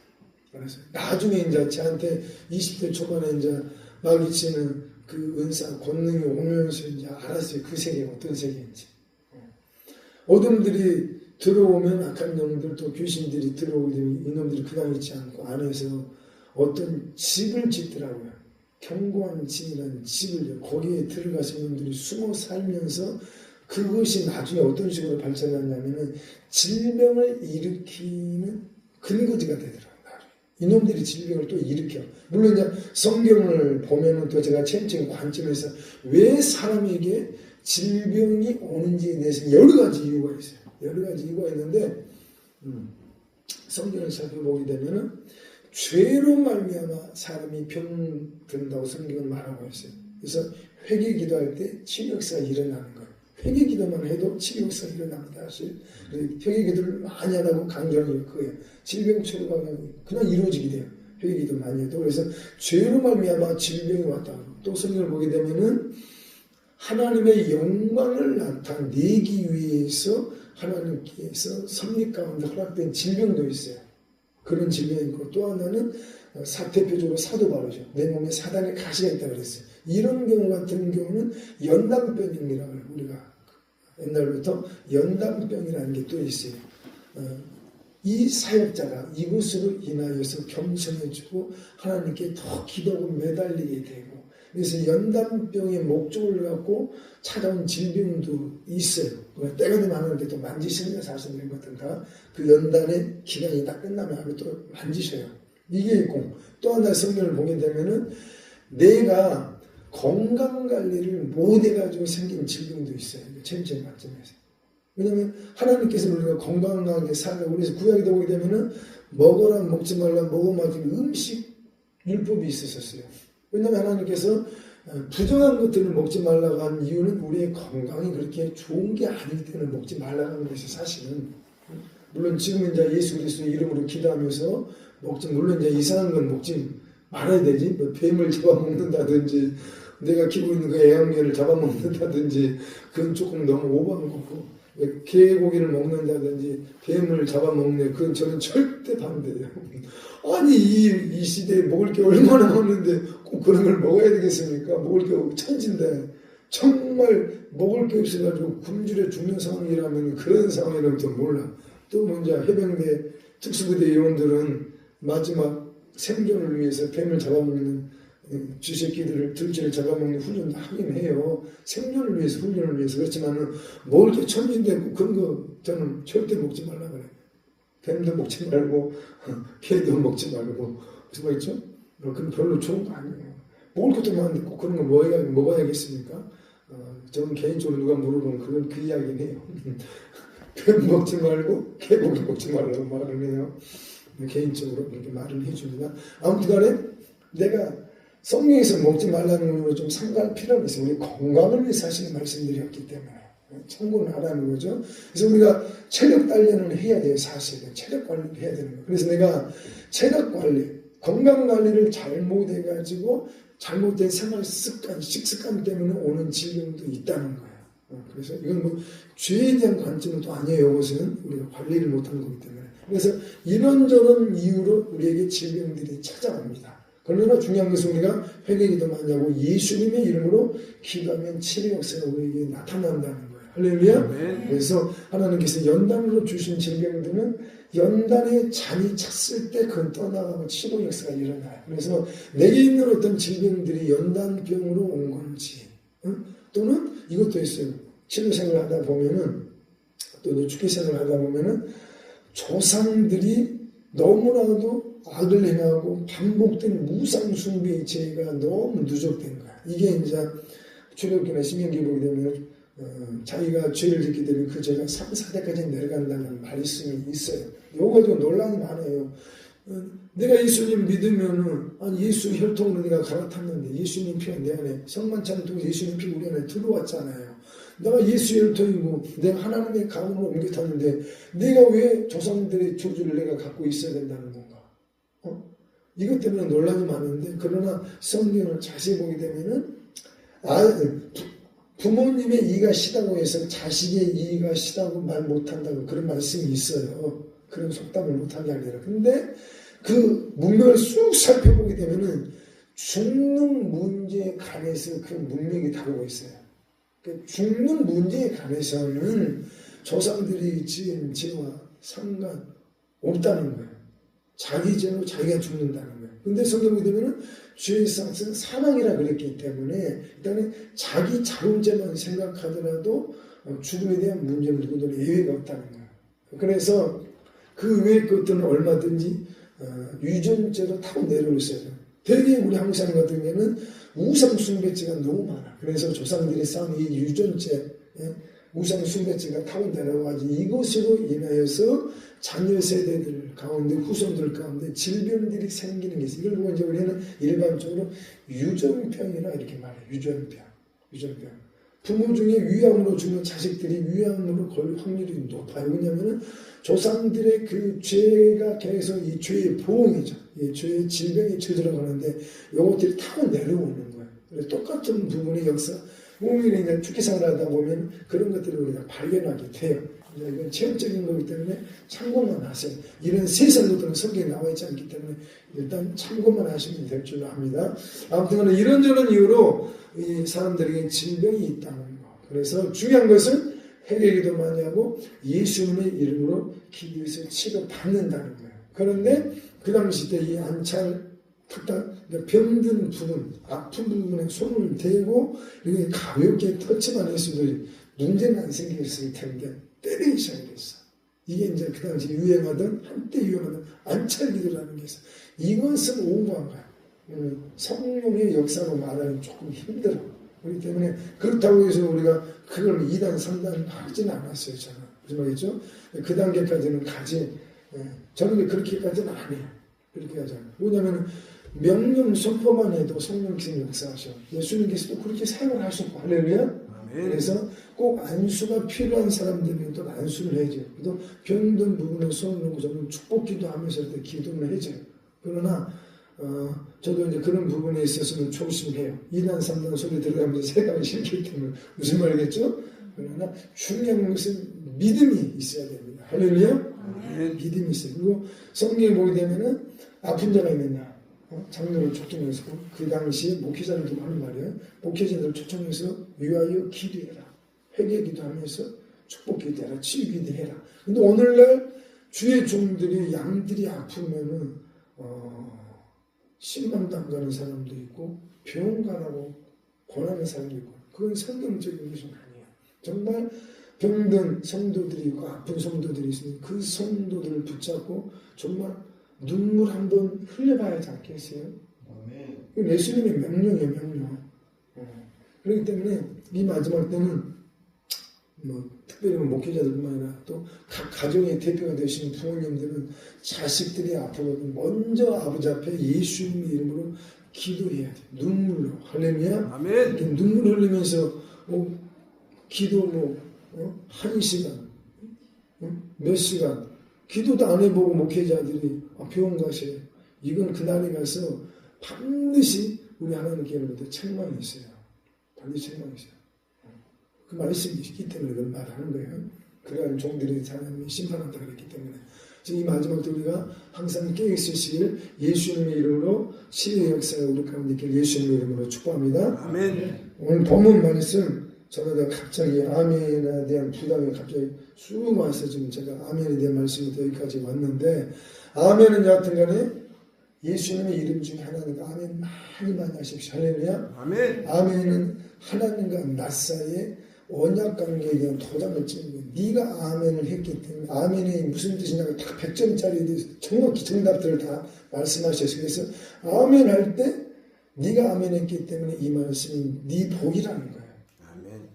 그래서 나중에 이제 저한테 20대 초반에 이제 마귀치는 그 은사 권능이 오면서 이제 알았어요. 그 세계가 어떤 세계인지. 어둠들이 들어오면 악한 영들 또 귀신들이 들어오게 되면 이놈들이 그냥 있지 않고 안에서 어떤 집을 짓더라고요. 견고한 집이라는 집을 거기에 들어가서 이놈들이 숨어 살면서 그것이 나중에 어떤 식으로 발전하냐면은 질병을 일으키는 근거지가 되더라고요. 이놈들이 질병을 또 일으켜. 물론 이제 성경을 보면은 또 제가 체험적인 관점에서 왜 사람에게 질병이 오는지에 대해서 여러 가지 이유가 있어요. 여러 가지 이유가 있는데 성경을 살펴보게 되면은 죄로 말미암아 사람이 병든다고 성경은 말하고 있어요. 그래서 회개 기도할 때 치료 역사가 일어나는 거예요. 회개 기도만 해도 치료 역사가 일어납니다. 사실. 회개 기도를 많이 하라고 강조하는 그거예요. 질병 치료가 그냥 이루어지게 돼요. 회개 기도 많이 해도. 그래서 죄로 말미암아 질병이 왔다. 또 성경을 보게 되면은 하나님의 영광을 나타내기 위해서 하나님께서 섭리 가운데 허락된 질병도 있어요. 그런 질병이 있고, 또 하나는 대표적으로 사도 바로죠. 내 몸에 사단의 가시가 있다고 그랬어요. 이런 경우 같은 경우는 연담병이라고 해요. 우리가 옛날부터 연담병이라는 게 또 있어요. 이 사역자가 이것으로 인하여서 겸손해지고 하나님께 더 기도하고 매달리게 되고, 그래서 연담병의 목적을 갖고 찾아온 질병도 있어요. 때가 되면 하는데 또 만지시는 사실인 것들 다 그 연단의 기간이 다 끝나면 하면 또 만지셔요. 이게 있고, 또 하나 성경을 보게 되면은 내가 건강관리를 못해가지고 생긴 질병도 있어요. 체험적인 관점에서. 왜냐면 하나님께서 우리가 건강하게 살려고 그래서 구약에 보게 되면은 먹어라 먹지 말라 먹어마지 음식 율법이 있었어요. 왜냐면 하나님께서 부정한 것들을 먹지 말라고 한 이유는 우리의 건강이 그렇게 좋은 게 아닐 때는 먹지 말라고 하는 것이 사실은. 물론 지금 이제 예수 그리스도의 이름으로 기도하면서 물론 이제 이상한 건 먹지 말아야 되지. 뭐 뱀을 잡아먹는다든지 내가 키우고 있는 그 애완개를 잡아먹는다든지 그건 조금 너무 오버한 거고, 개고기를 먹는다든지 뱀을 잡아먹는 그건 저는 절대 반대예요. 아니 이 시대에 먹을 게 얼마나 많은데 꼭 그런 걸 먹어야 되겠습니까? 먹을 게 천진데 정말 먹을 게 없어가지고 굶주려 죽는 상황이라면 그런 상황이라면 좀 몰라. 또 먼저 해병대 특수부대 요원들은 마지막 생존을 위해서 뱀을 잡아먹는 쥐새끼들을 들쥐를 잡아먹는 훈련도 하긴 해요. 생존을 위해서 훈련을 위해서. 그렇지만은 먹을 게 천진데 그런 거 저는 절대 먹지 말라 그래요. 뱀도 먹지 말고 개도 먹지 말고 무슨 말이죠? 그건 별로 좋은 거 아니에요. 먹을 것도 많은데 꼭 그런 거 먹어야겠습니까? 저는 개인적으로 누가 물어보면 그건 그 이야기는 해요. 뱀 먹지 말고 개고기 먹지 말라고 말을 해요. 개인적으로 그렇게 말을 해줍니다. 아무튼 간에 내가 성경에서 먹지 말라는 걸로 좀 상관할 필요는 있어요. 우리 건강을 위해서 하시는 말씀드렸기 때문에 참고는 하라는 거죠. 그래서 우리가 체력 단련을 해야 돼요. 사실은 체력 관리를 해야 되는 거예요. 그래서 내가 체력 관리, 건강 관리를 잘못해가지고 잘못된 생활 습관, 식습관 때문에 오는 질병도 있다는 거예요. 그래서 이건 뭐 죄에 대한 관점은 또 아니에요. 이것은 우리가 관리를 못하는 거기 때문에. 그래서 이런저런 이유로 우리에게 질병들이 찾아옵니다. 그러나 중요한 것은 우리가 회개기도 많이 하고 예수님의 이름으로 기도하면 치료 역사가 우리에게 나타난다는 거예요. 할렐루야. 그래서 하나님께서 연단으로 주신 질병들은 연단에 잔이 찼을 때 그건 떠나가고 치료 역사가 일어나요. 그래서 내게 있는 어떤 질병들이 연단병으로 온 건지 또는 이것도 있어요. 치료 생활을 하다 보면은 또 죽기 생활을 하다 보면은 조상들이 너무나도 악을 행하고 반복된 무상숭배의 죄가 너무 누적된 거야. 이게 이제 출애굽기나 신명기 보게 되면 자기가 죄를 짓게 되면 그 죄가 3, 4대까지 내려간다는 말씀이 있어요. 이거 가지고 논란이 많아요. 내가 예수님 믿으면은 예수 혈통으로 내가 갈아탔는데 예수님 피가 내 안에 성만찬을 통해 예수님 피 우리 안에 들어왔잖아요. 내가 예수 혈통이고 내가 하나님의 가문으로 옮겨 탔는데 내가 왜 조상들의 저주를 내가 갖고 있어야 된다는 건가? 이것 때문에 논란이 많은데 그러나 성경을 자세히 보게 되면은 부모님의 이가 시다고 해서 자식의 이가 시다고 말 못한다고 그런 말씀이 있어요. 그런 속담을 못하게 하려라. 근데 그 문맥을 쑥 살펴보게 되면은 죽는 문제에 관해서 그 문맥이 다루고 있어요. 죽는 문제에 관해서는 조상들이 지은 죄와 상관없다는 거예요. 자기 죄로 자기가 죽는다는 거예요. 근데 성경에 보면은 죄의 삭은 사망이라 그랬기 때문에 일단은 자기 자금죄만 생각하더라도 죽음에 대한 문제는 누구도 예외가 없다는 거예요. 그래서 그 외의 것들은 얼마든지 유전죄로 타고 내려올 수 있어요. 되게 우리 한국 사람 같은 경우에는 우상숭배죄가 너무 많아. 그래서 조상들이 쌓은 이 유전죄, 우상숭배죄가 타고 내려와가지고 이것으로 인하여서 자녀 세대들 가운데 후손들 가운데 질병들이 생기는 게 있어요. 이걸 보고 이제 우리는 일반적으로 유전병이라 이렇게 말해요. 유전병. 부모 중에 위암으로 죽는 자식들이 위암으로 걸 확률이 높아요. 왜냐하면 조상들의 그 죄가 계속 이 죄의 보응이죠. 이 죄의 질병이 저절로 가는데 이것들이 타고 내려오는 거예요. 그래서 똑같은 부분의 역사, 오히려 이제 축기생활을 하다 보면 그런 것들을 우리가 발견하게 돼요. 이건 체험적인 거기 때문에 참고만 하세요. 이런 세상 것들은 성경에 나와 있지 않기 때문에 일단 참고만 하시면 될 줄 압니다. 아무튼 이런저런 이유로 이 사람들에게 질병이 있다는 거. 그래서 중요한 것은 회개기도 많이 하고 예수님의 이름으로 기도해서 치료받는다는 거예요. 그런데 그 당시 때 이 안찰 병든 부분, 아픈 부분에 손을 대고 이렇게 가볍게 터치만 했어도 문제는 안 생겼을 텐데 때리기 시작했어. 이게 이제 그 당시 한때 유행하던 안찰기도라는 게 있어. 이것은 오버한 거야. 성령의 역사로 말하면 조금 힘들어. 그렇기 때문에 그렇다고 해서 우리가 그걸 2단, 3단 하지는 않았어요. 저는. 무슨 말이죠? 그 단계까지는 저는 그렇게까지는 안 해요. 그렇게 하잖아요. 왜냐하면 명령 선포만 해도 성령께서 역사하셔. 예수님께서도 그렇게 사용을 하셨고, 할렐루야. 그래서 꼭 안수가 필요한 사람들은 또 안수를 해줘요. 또 병든 부분에 손을 놓고 저는 축복기도 하면서 기도를 해줘요. 그러나 저도 이제 그런 부분에 있어서는 조심해요. 2단, 3단 소리 들어가면서 생각이 싫기 때문에 무슨 말이겠죠? 그러나 중요한 것은 믿음이 있어야 됩니다. 할렐루야. 믿음이 있어요. 그리고 성경에 보게 되면은 아픈 자가 있느냐. 장로를 초청해서 그 당시 목회자를 두고 하는 말이에요. 목회자들을 초청해서 위하여 기도해라. 회개 기도하면서 축복 기도해라. 치유 기도해라. 근데 오늘날 주의 종들이 양들이 아프면은 신방도 안 가는 사람도 있고 병원 가라고 권하는 사람도 있고 그건 성경적인 것이 아니에요. 정말 병든 성도들이 있고 아픈 성도들이 있으니 그 성도들을 붙잡고 정말 눈물 한번 흘려봐야 하지 않겠어요? 이건 예수님의 명령이에요, 명령. 그렇기 때문에 이 마지막 때는 뭐 특별히 목회자들뿐만 아니라 또 각 가정의 대표가 되시는 부모님들은 자식들이 아프거든 먼저 아버지 앞에 예수님의 이름으로 기도해야 돼. 눈물로. 할렐루야. 아멘. 이렇게 눈물 흘리면서 기도 한 시간, 몇 시간 기도도 안 해보고 목회자들이 병원 가세요. 이건 그날에 가서 반드시 우리 하나님께로부터 책망이 있어요. 반드시 책망이 있어요. 그 말씀이 있기 때문에 그런 말을 하는 거예요. 그러한 종들이 하나님이 심판한다 그랬기 때문에. 그래서 이 마지막 때 우리가 항상 깨어있으시길 예수님의 이름으로 치유의 역사가 우리 가운데 있길 예수님의 이름으로 축복합니다. 아멘. 오늘 본문 말씀 저마다 갑자기 아멘에 대한 부담이 갑자기 쑥 와서 지금 제가 아멘에 대한 말씀부터 여기까지 왔는데 아멘은 여하튼 간에 예수님의 이름 중에 하나니까 아멘 많이 하십시오. 할렐루야. 아멘. 아멘은 하나님과 나 사이에 언약 관계에 대한 도장을 찍는 거예요. 네가 아멘을 했기 때문에 아멘이 무슨 뜻이냐고 다 100점짜리에 대해서 정확히 정답들을 다 말씀하셨어요. 그래서 아멘 할 때 네가 아멘 했기 때문에 이 말씀이 네 복이라는 거예요. 아멘.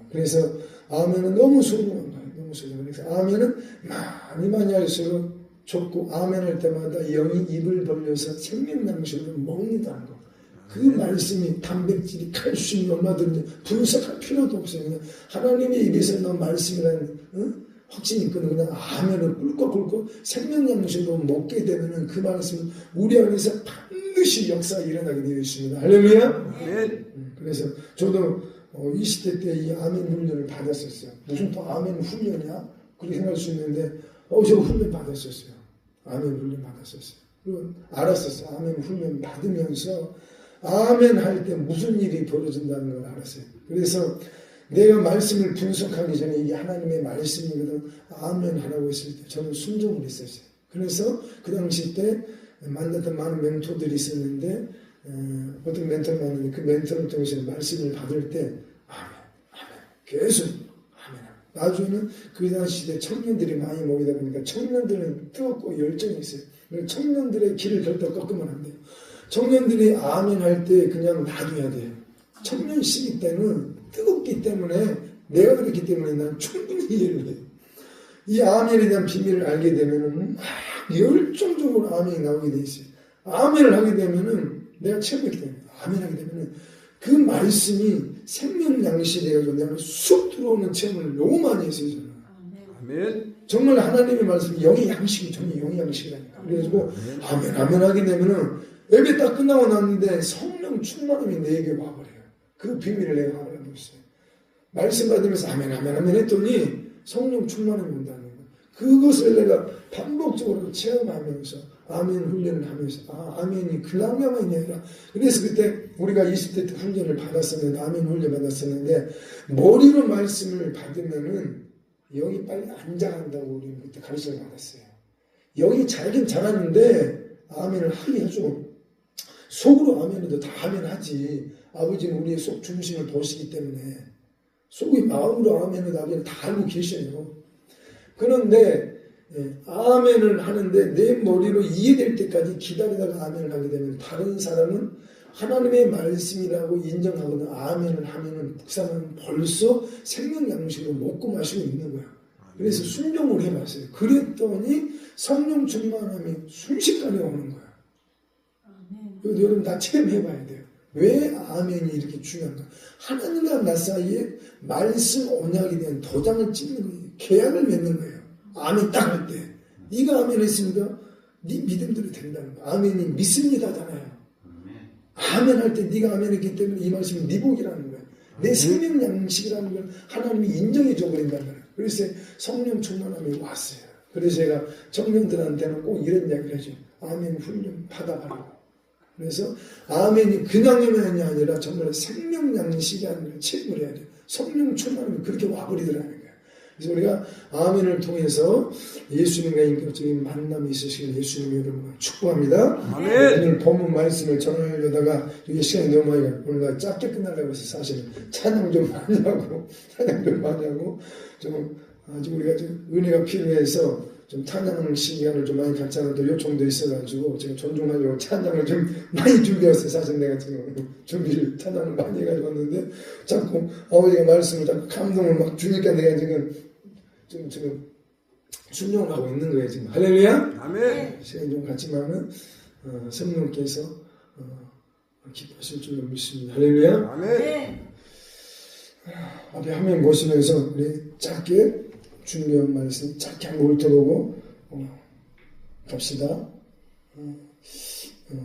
그래서 아멘은 너무 소중한 거예요. 너무 소중한 거예요. 그래서 아멘은 많이 할수록 좋고 아멘 할 때마다 영이 입을 벌려서 생명양식을 먹는다는 거. 그 말씀이 단백질이 칼슘이 얼마든지 분석할 필요도 없어요. 그냥 하나님의 입에서 나온 말씀이라는 확신이 있거든. 그냥 아멘을 꿀꺽꿀꺽 생명양식으로 먹게 되면 그 말씀은 우리 안에서 반드시 역사가 일어나게 되어 있습니다. 할렐루야. 아멘. 그래서 저도 20대 때 이 아멘 훈련을 받았었어요. 무슨 또 아멘 훈련이야? 그렇게 생각할 수 있는데 저 훈련 받았었어요. 아멘 훈련 받았었어요. 그리고 알았었어요. 아멘 훈련 받으면서 아멘 할 때 무슨 일이 벌어진다는 걸 알았어요. 그래서 내가 말씀을 분석하기 전에 이게 하나님의 말씀이거든 아멘 하라고 했을 때 저는 순종을 했었어요. 그래서 그 당시 때 만났던 많은 멘토들이 있었는데 어떤 멘토를 만났는데 그 멘토를 통해서 말씀을 받을 때 아멘, 아멘 계속 아멘. 나중에는 그 당시 때 청년들이 많이 모이다 보니까 청년들은 뜨겁고 열정이 있어요. 청년들의 길을 절대 꺾으면 안 돼요. 청년들이 아멘 할 때 그냥 놔둬야 돼요. 청년 시기 때는 뜨겁기 때문에 내가 그렇기 때문에 난 충분히 이해를 해요. 이 아멘에 대한 비밀을 알게 되면은 막 열정적으로 아멘이 나오게 돼 있어요. 아멘을 하게 되면은 내가 체험했기 때문에 아멘 하게 되면은 그 말씀이 생명 양식이 되어서 내가 쑥 들어오는 체험을 너무 많이 했어요. 저는. 아멘. 정말 하나님의 말씀이 영의 양식이 저는 영의 양식이라니까. 그래가지고 아멘 하게 되면은 예배 딱 끝나고 났는데 성령 충만함이 내게 와버려요. 그 비밀을 내가 알아보고 있어요. 말씀 받으면서 아멘 했더니 성령 충만함이 온다는 거예요. 그것을 내가 반복적으로 체험하면서 아멘 훈련을 하면서 아멘이 그냥만이 아니라 그래서 그때 우리가 20대 때 훈련을 받았었는데 아멘 훈련 받았었는데 머리로 말씀을 받으면은 영이 빨리 안 자란다고 우리는 그때 가르침을 받았어요. 영이 잘긴 잘하는데 아멘을 하게 해줘. 속으로 아멘해도 다 아멘하지. 아버지는 우리의 속 중심을 보시기 때문에 속의 마음으로 아멘해도 아버지는 다 알고 계셔요. 그런데 아멘을 하는데 내 머리로 이해될 때까지 기다리다가 아멘을 하게 되면 다른 사람은 하나님의 말씀이라고 인정하거나 아멘을 하면은 그 사람은 벌써 생명 양식으로 먹고 마시고 있는 거야. 그래서 순종을 해봤어요. 그랬더니 성령 충만함이 순식간에 오는 거야. 그래서 여러분 다 체험해봐야 돼요. 왜 아멘이 이렇게 중요한가? 하나님과 나 사이에 말씀 언약에 대한 도장을 찍는 거예요. 계약을 맺는 거예요. 아멘 딱 할 때. 네가 아멘 했으니까 네 믿음대로 된다는 거야. 아멘이 믿습니다잖아요. 아멘 할 때 네가 아멘 했기 때문에 이 말씀이 네 복이라는 거야. 내 생명 양식이라는 걸 하나님이 인정해 줘 버린다는 거야. 그래서 성령 충만함이 왔어요. 그래서 제가 청년들한테는 꼭 이런 이야기를 해줘요. 아멘 훈련 받아가라고. 그래서 아멘이 그냥 아멘이 아니라 정말 생명 양식이라는 걸 체험을 해야 돼요. 성령 충만함이 그렇게 와버리더라는 거예요. 그래서 우리가 아멘을 통해서 예수님과 인격적인 만남이 있으시길 예수님의 이름으로 축복합니다. 아멘. 오늘 본문 말씀을 전하려다가 이게 시간이 너무 많이 가고 오늘 짧게 끝나려고 해서 사실은 찬양 좀 많이 하고 좀 아직 우리가 좀 은혜가 필요해서 좀 찬양 시간을 좀 많이 갖자는 또 요청도 있어가지고 제가 존중하려고 찬양을 좀 많이 준비했어요. 사실 내가 지금 준비를 찬양을 많이 해가지고 왔는데 자꾸 아버지가 말씀을 자꾸 감동을 막 주니까 내가 지금 순종을 하고 있는 거예요. 지금 할렐루야. 아멘. 시간 좀 갖지만은 성령께서 기뻐하실 줄로 믿습니다. 할렐루야. 아멘. 앞에 화면 보시면서 우리 짧게 준비한 말씀 짧게 한번 훑어보고 갑시다.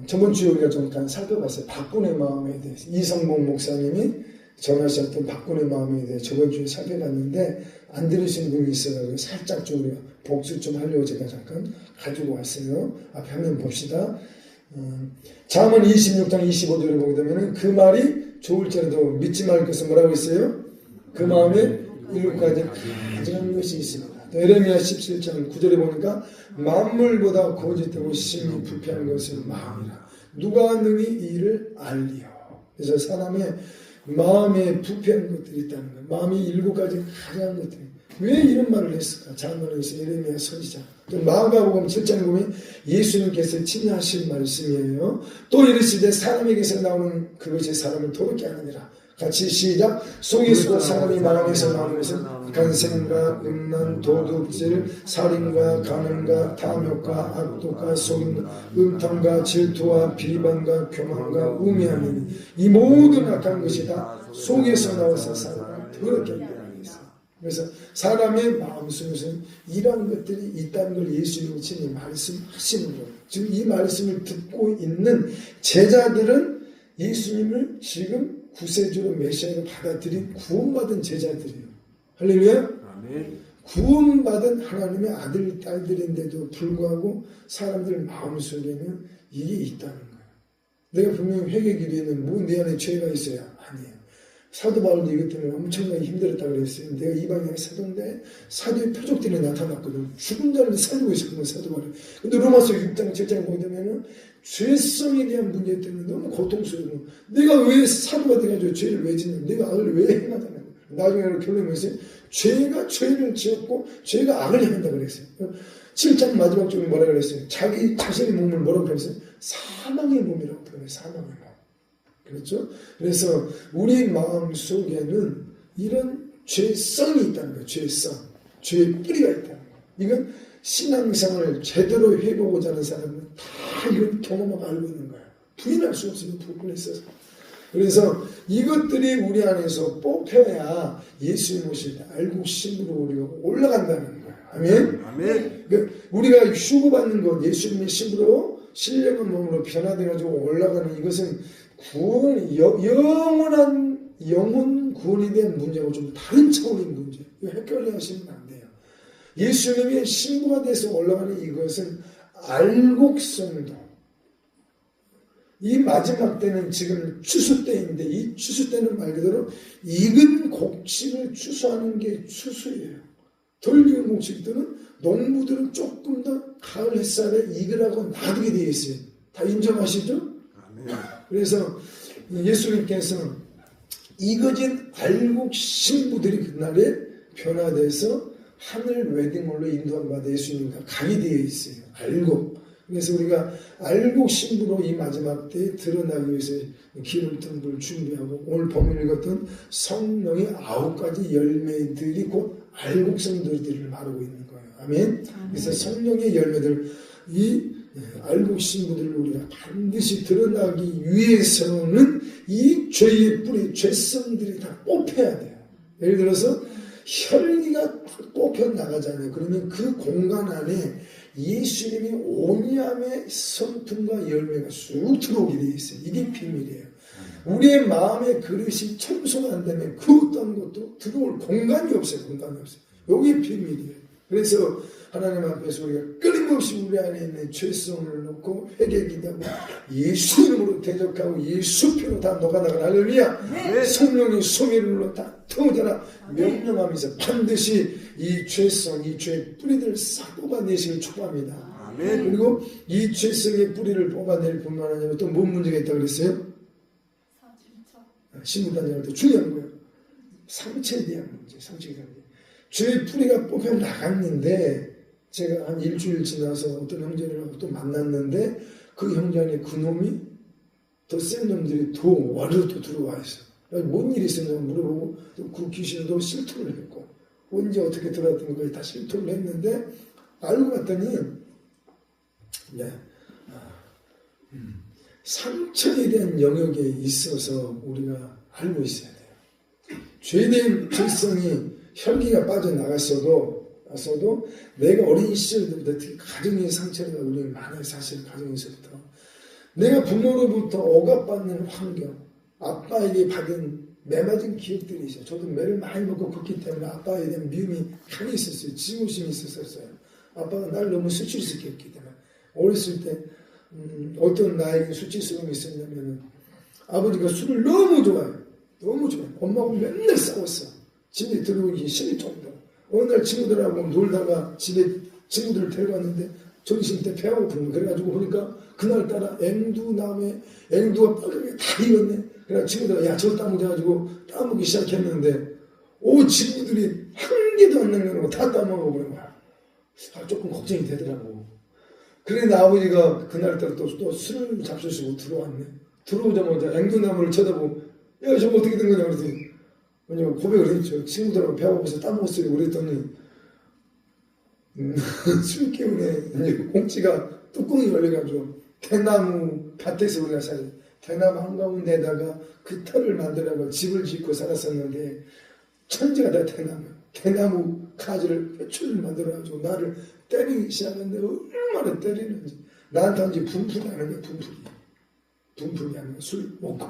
저번 주에 우리가 잠깐 살펴봤어요. 박군의 마음에 대해서 이성봉 목사님이 전하셨던 박군의 마음에 대해 저번 주에 살펴봤는데 안 들으신 분이 있어가지고 살짝 좀 우리가 복수 좀 하려고 제가 잠깐 가지고 왔어요. 앞에 화면 봅시다. 잠언 26장 25절을 보게 되면 그 말이 좋을지라도 믿지 말 것은 뭐라고 했어요? 그 마음에 7가지 가증한 것이 있습니다. 또 에레미야 17장 9절에 보니까 만물보다 거짓되고 심히 부패한 것은 마음이라 누가 능히 이를 알리요. 그래서 사람의 마음에 부패한 것들이 있다는 거예요. 마음이 7가지 가증한 것들이. 왜 이런 말을 했을까? 잠언에서 에레미야 선지자. 또 마가복음 7장에 보면 예수님께서 친히 하신 말씀이에요. 또 이르시되 사람에게서 나오는 그것이 사람을 더럽게 하느니라. 같이 시작. 속에서 사람이 마음에서 나오는 것은 간생과 음란, 도둑질, 살인과 간음과 탐욕과 악독과 속임과 음탕과 질투와 비방과 교만과 우매함이니 이 모든 악한 것이 다 속에서 나와서 사람을 더럽게 한다. 그래서 사람의 마음속에서는 이러한 것들이 있다는 걸 예수님이 친히 말씀하시는 거예요. 지금 이 말씀을 듣고 있는 제자들은 예수님을 지금 구세주로 메시아로 받아들인 구원받은 제자들이에요. 할렐루야. 아멘. 구원받은 하나님의 아들, 딸들인데도 불구하고 사람들 마음속에는 이게 있다는 거예요. 내가 분명히 회개기도에는 뭐 내 안에 죄가 있어야 아니에요. 사도 바울도 이것 때문에 엄청나게 힘들었다고 그랬어요. 내가 이방인의 사도인데 사도의 표적들이 나타났거든. 죽은 자를 살리고 있었거든, 사도 바울이. 근데 로마서 6장, 7장 보게 되면은 죄성에 대한 문제 때문에 너무 고통스러워. 내가 왜 사도가 돼가지고 죄를 왜 짓냐? 내가 악을 왜 행하잖아. 나중에 결론이 뭐였어요? 죄가 죄를 지었고 죄가 악을 행한다고 그랬어요. 7장 마지막 쪽에 뭐라 그랬어요? 자기 자신의 몸을 뭐라고 그랬어요? 사망의 몸이라고 그랬어요. 사망의 몸. 그렇죠? 그래서 우리 마음 속에는 이런 죄성이 있다는 거예요. 죄성. 죄의 뿌리가 있다는 거예요. 이건 신앙생활을 제대로 해보고자 하는 사람은 다 이런 경험하고 알고 있는 거예요. 부인할 수 없으면 부분에 있어서. 그래서 이것들이 우리 안에서 뽑혀야 예수님 오실 때 알고 신부로 우리가 올라간다는 거예요. 아멘? 아멘. 그러니까 우리가 휴구받는 것, 예수님의 신부로 신령한 몸으로 변화되어가지고 올라가는 이것은 영원한 영혼 구원에 대한 문제하고 좀 다른 차원의 문제. 이거 헷갈려 하시면 안 돼요. 예수님의 신부가 돼서 올라가는 이것은 알곡성도. 이 마지막 때는 지금 추수 때인데 이 추수 때는 말 그대로 익은 곡식을 추수하는 게 추수예요. 덜 익은 곡식들은 농부들은 조금 더 가을 햇살에 익으라고 놔두게 되어 있어요. 다 인정하시죠? 아멘. 그래서 예수님께서 익어진 알곡 신부들이 그날에 변화돼서 하늘 웨딩홀로 인도한 바다 예수님과 가게 되어 있어요. 알곡. 그래서 우리가 알곡 신부로 이 마지막 때에 드러나기 위해서 기름 튼 불 준비하고 오늘 본문 읽었던 성령의 9가지 열매들이 곧 알곡 성도들을 말하고 있는 거예요. 아멘. 그래서 성령의 열매들, 이 알곡 신부들을 우리가 반드시 드러나기 위해서는 이 죄의 뿌리, 죄성들이 다 뽑혀야 돼요. 예를 들어서 혈기가 뽑혀 나가잖아요. 그러면 그 공간 안에 예수님이 온유함의 성품과 열매가 쑥 들어오게 되어 있어요. 이게 비밀이에요. 우리의 마음의 그릇이 청소가 안 되면 그 어떤 것도 들어올 공간이 없어요. 공간이 없어요. 이게 비밀이에요. 그래서 하나님 앞에서 우리가 끊임없이 우리 안에 있는 죄성을 놓고 회개기도하고 예수 이름으로 대적하고 예수 피로 다 녹아나가는 할렐루야. 네. 성령의 소멸로 다 터져라 명령하면서 반드시 이 죄성, 이 죄의 뿌리들을 싹 뽑아내시길 축복합니다. 아멘. 그리고 이 죄성의 뿌리를 뽑아낼 뿐만 아니라 또 뭔 문제가 있다고 그랬어요? 신부단장할 때 중요한 거예요. 상처에 대한 문제, 상처에 대한 문제. 죄의 뿌리가 뽑혀 나갔는데 제가 한 일주일 지나서 어떤 형제를 또 만났는데 그 형제 안에 그 놈이 더 센 놈들이 더 와르르 또 들어와 있어. 뭔 일이 있었냐고 물어보고 또 그 귀신도 실토를 했고 언제 어떻게 들어왔던 거까지 다 실토를 했는데 알고 봤더니 네, 상처에 대한 영역에 있어서 우리가 알고 있어야 돼요. 죄된 죄성이 혈기가 빠져나갔어도 내가 어린 시절 때부터 특히 가정의 상처가 우리는 많아요. 사실 가정에서부터 내가 부모로부터 억압받는 환경, 아빠에게 받은 매맞은 기억들이 있어요. 저도 매를 많이 먹고 컸기 때문에 아빠에 대한 미움이 강히 있었어요. 증오심이 있었어요. 아빠가 날 너무 수치스럽게 때문에 어렸을 때 어떤 나에게 수치스러움이 있었냐면 아버지가 술을 너무 좋아해요. 너무 좋아해요. 엄마하고 맨날 싸웠어. 집에 들어오기 싫을 정도로. 어느 날 친구들하고 놀다가 집에 친구들을 데려갔는데 점심때 배가 고픈 거. 그래가지고 보니까 그날따라 앵두가 빨갛게 다 익었네. 그래서 친구들 야 저거 따먹어가지고 따먹기 시작했는데 친구들이 한 개도 안 남겨놓고 다 따먹어버린 거야. 조금 걱정이 되더라고. 그런데 아버지가 그날따라 또 술을 잡수시고 들어왔네. 들어오자마자 앵두나무를 쳐다보고 야 저거 어떻게 된 거냐 그랬더니 왜냐면 고백을 했죠. 친구들하고 배가 고파서 따먹었어요. 그랬더니 술 기운에 이제 공치가 뚜껑이 열려가지고 대나무 밭에서 우리가 살아요. 대나무 한가운데다가 그 털을 만들라고 집을 짓고 살았었는데 천지가 다 대나무 가지를 회초리를 만들어가지고 나를 때리기 시작하는데 얼마나 때리는지 나한테 이제 분풀이 하는 거야. 분풀이 하는 거야. 술 먹고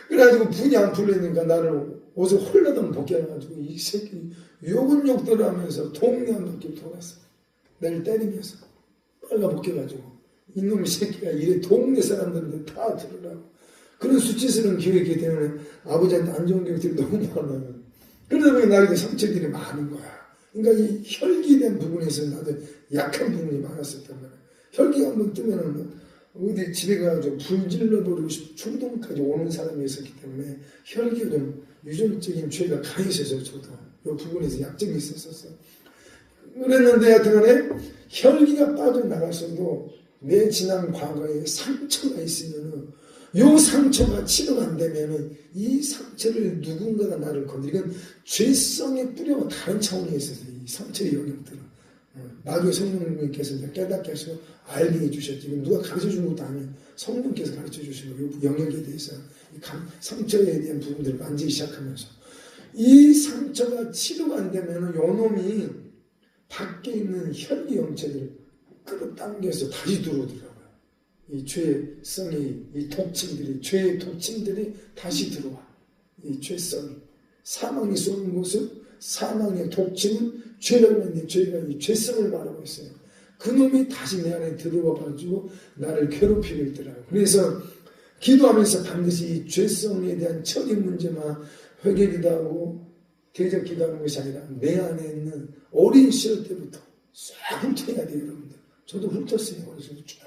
그래가지고 분이 안 풀리니까 나를 옷을 홀라당 벗겨가지고 이 새끼 욕은 욕대로 하면서 동네 한 바퀴 돌았어. 나를 때리면서 빨가 벗겨가지고 이놈의 새끼가 이래 동네 사람들한테 다 들으라고. 그런 수치스러운 기억이기 때문에 아버지한테 안 좋은 기억들이 너무 많아요. 그러다 보니 나에게 상처들이 많은 거야. 그러니까 이 혈기에 대한 부분에서 나도 약한 부분이 많았었단 말이야. 혈기가 한번 뜨면은 어디 집에 가서 불질러버리고 싶은 충동까지 오는 사람이 있었기 때문에 혈기가 좀 유전적인 죄가 강했어서 저도 이 부분에서 약점이 있었어요. 그랬는데 하여튼간에 혈기가 빠져나갔어도 내 지난 과거에 상처가 있으면은 이 상처가 치료가 안 되면은 이 상처를 누군가가 나를 건드리건 죄성의 뿌리와 다른 차원에 있어서 이 상처의 영역들은 나중에 성령님께서 깨닫게 하시고 알게 해주셨지. 누가 가르쳐 준 것도 아니에요. 성령께서 가르쳐 주신 거예요. 이 영역에 대해서 상처에 대한 부분들을 만지기 시작하면서 이 상처가 치료가 안 되면 요 놈이 밖에 있는 혈기 영체들을 끌어당겨서 다시 들어오더라고요. 이 죄성이 이 독침들이 죄의 독침들이 다시 들어와. 이 죄성이 사망이 쏘는 곳은 사망의 독침은 죄라는 죄가 이 죄성을 말하고 있어요. 그 놈이 다시 내 안에 들어와가지고 나를 괴롭히고 있더라고요. 그래서 기도하면서 반드시 이 죄성에 대한 처리 문제만 회개기도하고 대적 기도하는 것이 아니라 내 안에 있는 어린 시절 때부터 싹 훑어야 돼요, 여러분들. 저도 훑었어요. 그래서 쫙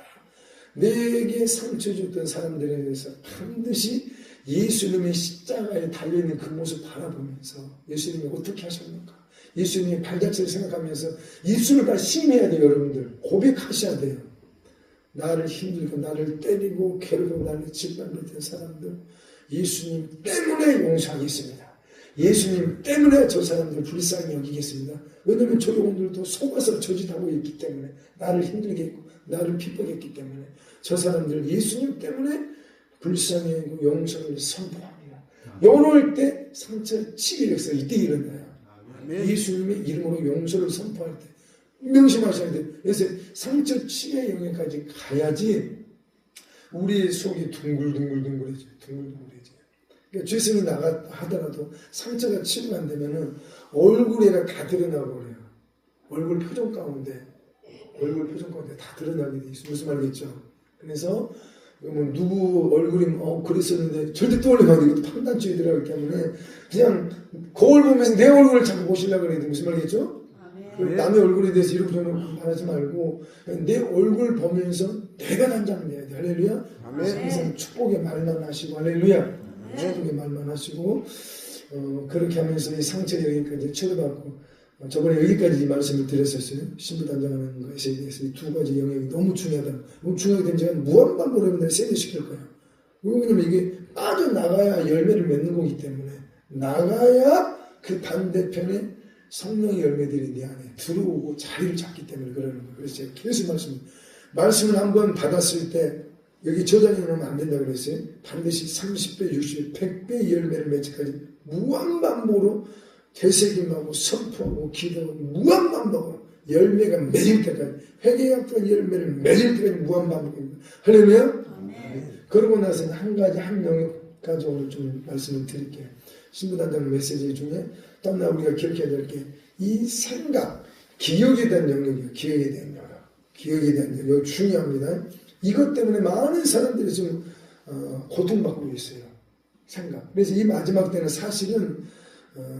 내게 상처 줬던 사람들에 대해서 반드시 예수님의 십자가에 달려있는 그 모습 바라보면서 예수님이 어떻게 하셨는가, 예수님의 발자취를 생각하면서 예수를 다 시인해야 돼요. 여러분들 고백하셔야 돼요. 나를 힘들고 나를 때리고 괴롭히고 나를 짓밟았던 사람들 예수님 때문에 용서하겠습니다. 예수님 때문에 저 사람들 불쌍히 여기겠습니다. 왜냐하면 저 영혼들도 속아서 저짓하고 있기 때문에 나를 힘들게 했고 나를 핍박했기 때문에 저 사람들 예수님 때문에 불쌍히 여기고 용서를 선포합니다. 요럴 때 상처 치게 됐어요. 이때 일어나요. 예수님의 이름으로 용서를 선포할 때 명심하셔야 돼요. 그래서 상처 치유의 영역까지 가야지 우리의 속이 둥글둥글둥글해져요. 둥글둥글해져요. 그러니까 죄성이 하더라도 상처가 치유가 안 되면은 얼굴에가 다 드러나고 그래요. 얼굴 표정 가운데 다 드러나게 돼 있어요. 무슨 말이겠죠? 그래서 뭐 누구 얼굴이 그랬었는데 절대 떠올리면 안 돼. 이것도 판단주의 들어가기 때문에 그냥 거울 보면서 내 얼굴을 자꾸 보시려고 그래야 돼. 무슨 말이겠죠? 남의 얼굴에 대해서 이렇게 말하지 말고 내 얼굴 보면서 내가 단장돼야 돼. 할렐루야. 항상 축복의 말만 하시고 할렐루야. 축복의 말만 하시고 그렇게 하면서 이 상처 여기까지 치료받고 저번에 여기까지 이 말씀을 드렸었어요. 신부단장하는 것에 대해서 이 두 가지 영역이 너무 중요하다. 너무 중요하게 되면 제가 무한반복으로 여러분들 세뇌시킬 거예요. 왜냐면 이게 빠져나가야 열매를 맺는 거기 때문에 나가야 그 반대편에 성령의 열매들이 내 안에 들어오고 자리를 잡기 때문에 그러는 거예요. 그래서 제가 계속 말씀을 한번 받았을 때 여기 저장해 놓으면 안 된다고 그랬어요. 반드시 30배, 60배, 100배의 열매를 맺기까지 무한반복으로 되새김하고 선포하고 기도하고 무한반복으로 열매가 맺을 때까지 회개했던 열매를 맺을 때까지 무한반복입니다. 할렐루야? 그러고 나서는 한 영역까지 오늘 좀 말씀을 드릴게요. 신부단장 메시지 중에 또 하나 우리가 기억해야 될 게 이 생각, 기억에 대한 영역이에요. 기억에 대한 영역. 기억에 대한 영역. 중요합니다. 이것 때문에 많은 사람들이 지금 고통받고 있어요. 생각. 그래서 이 마지막 때는 사실은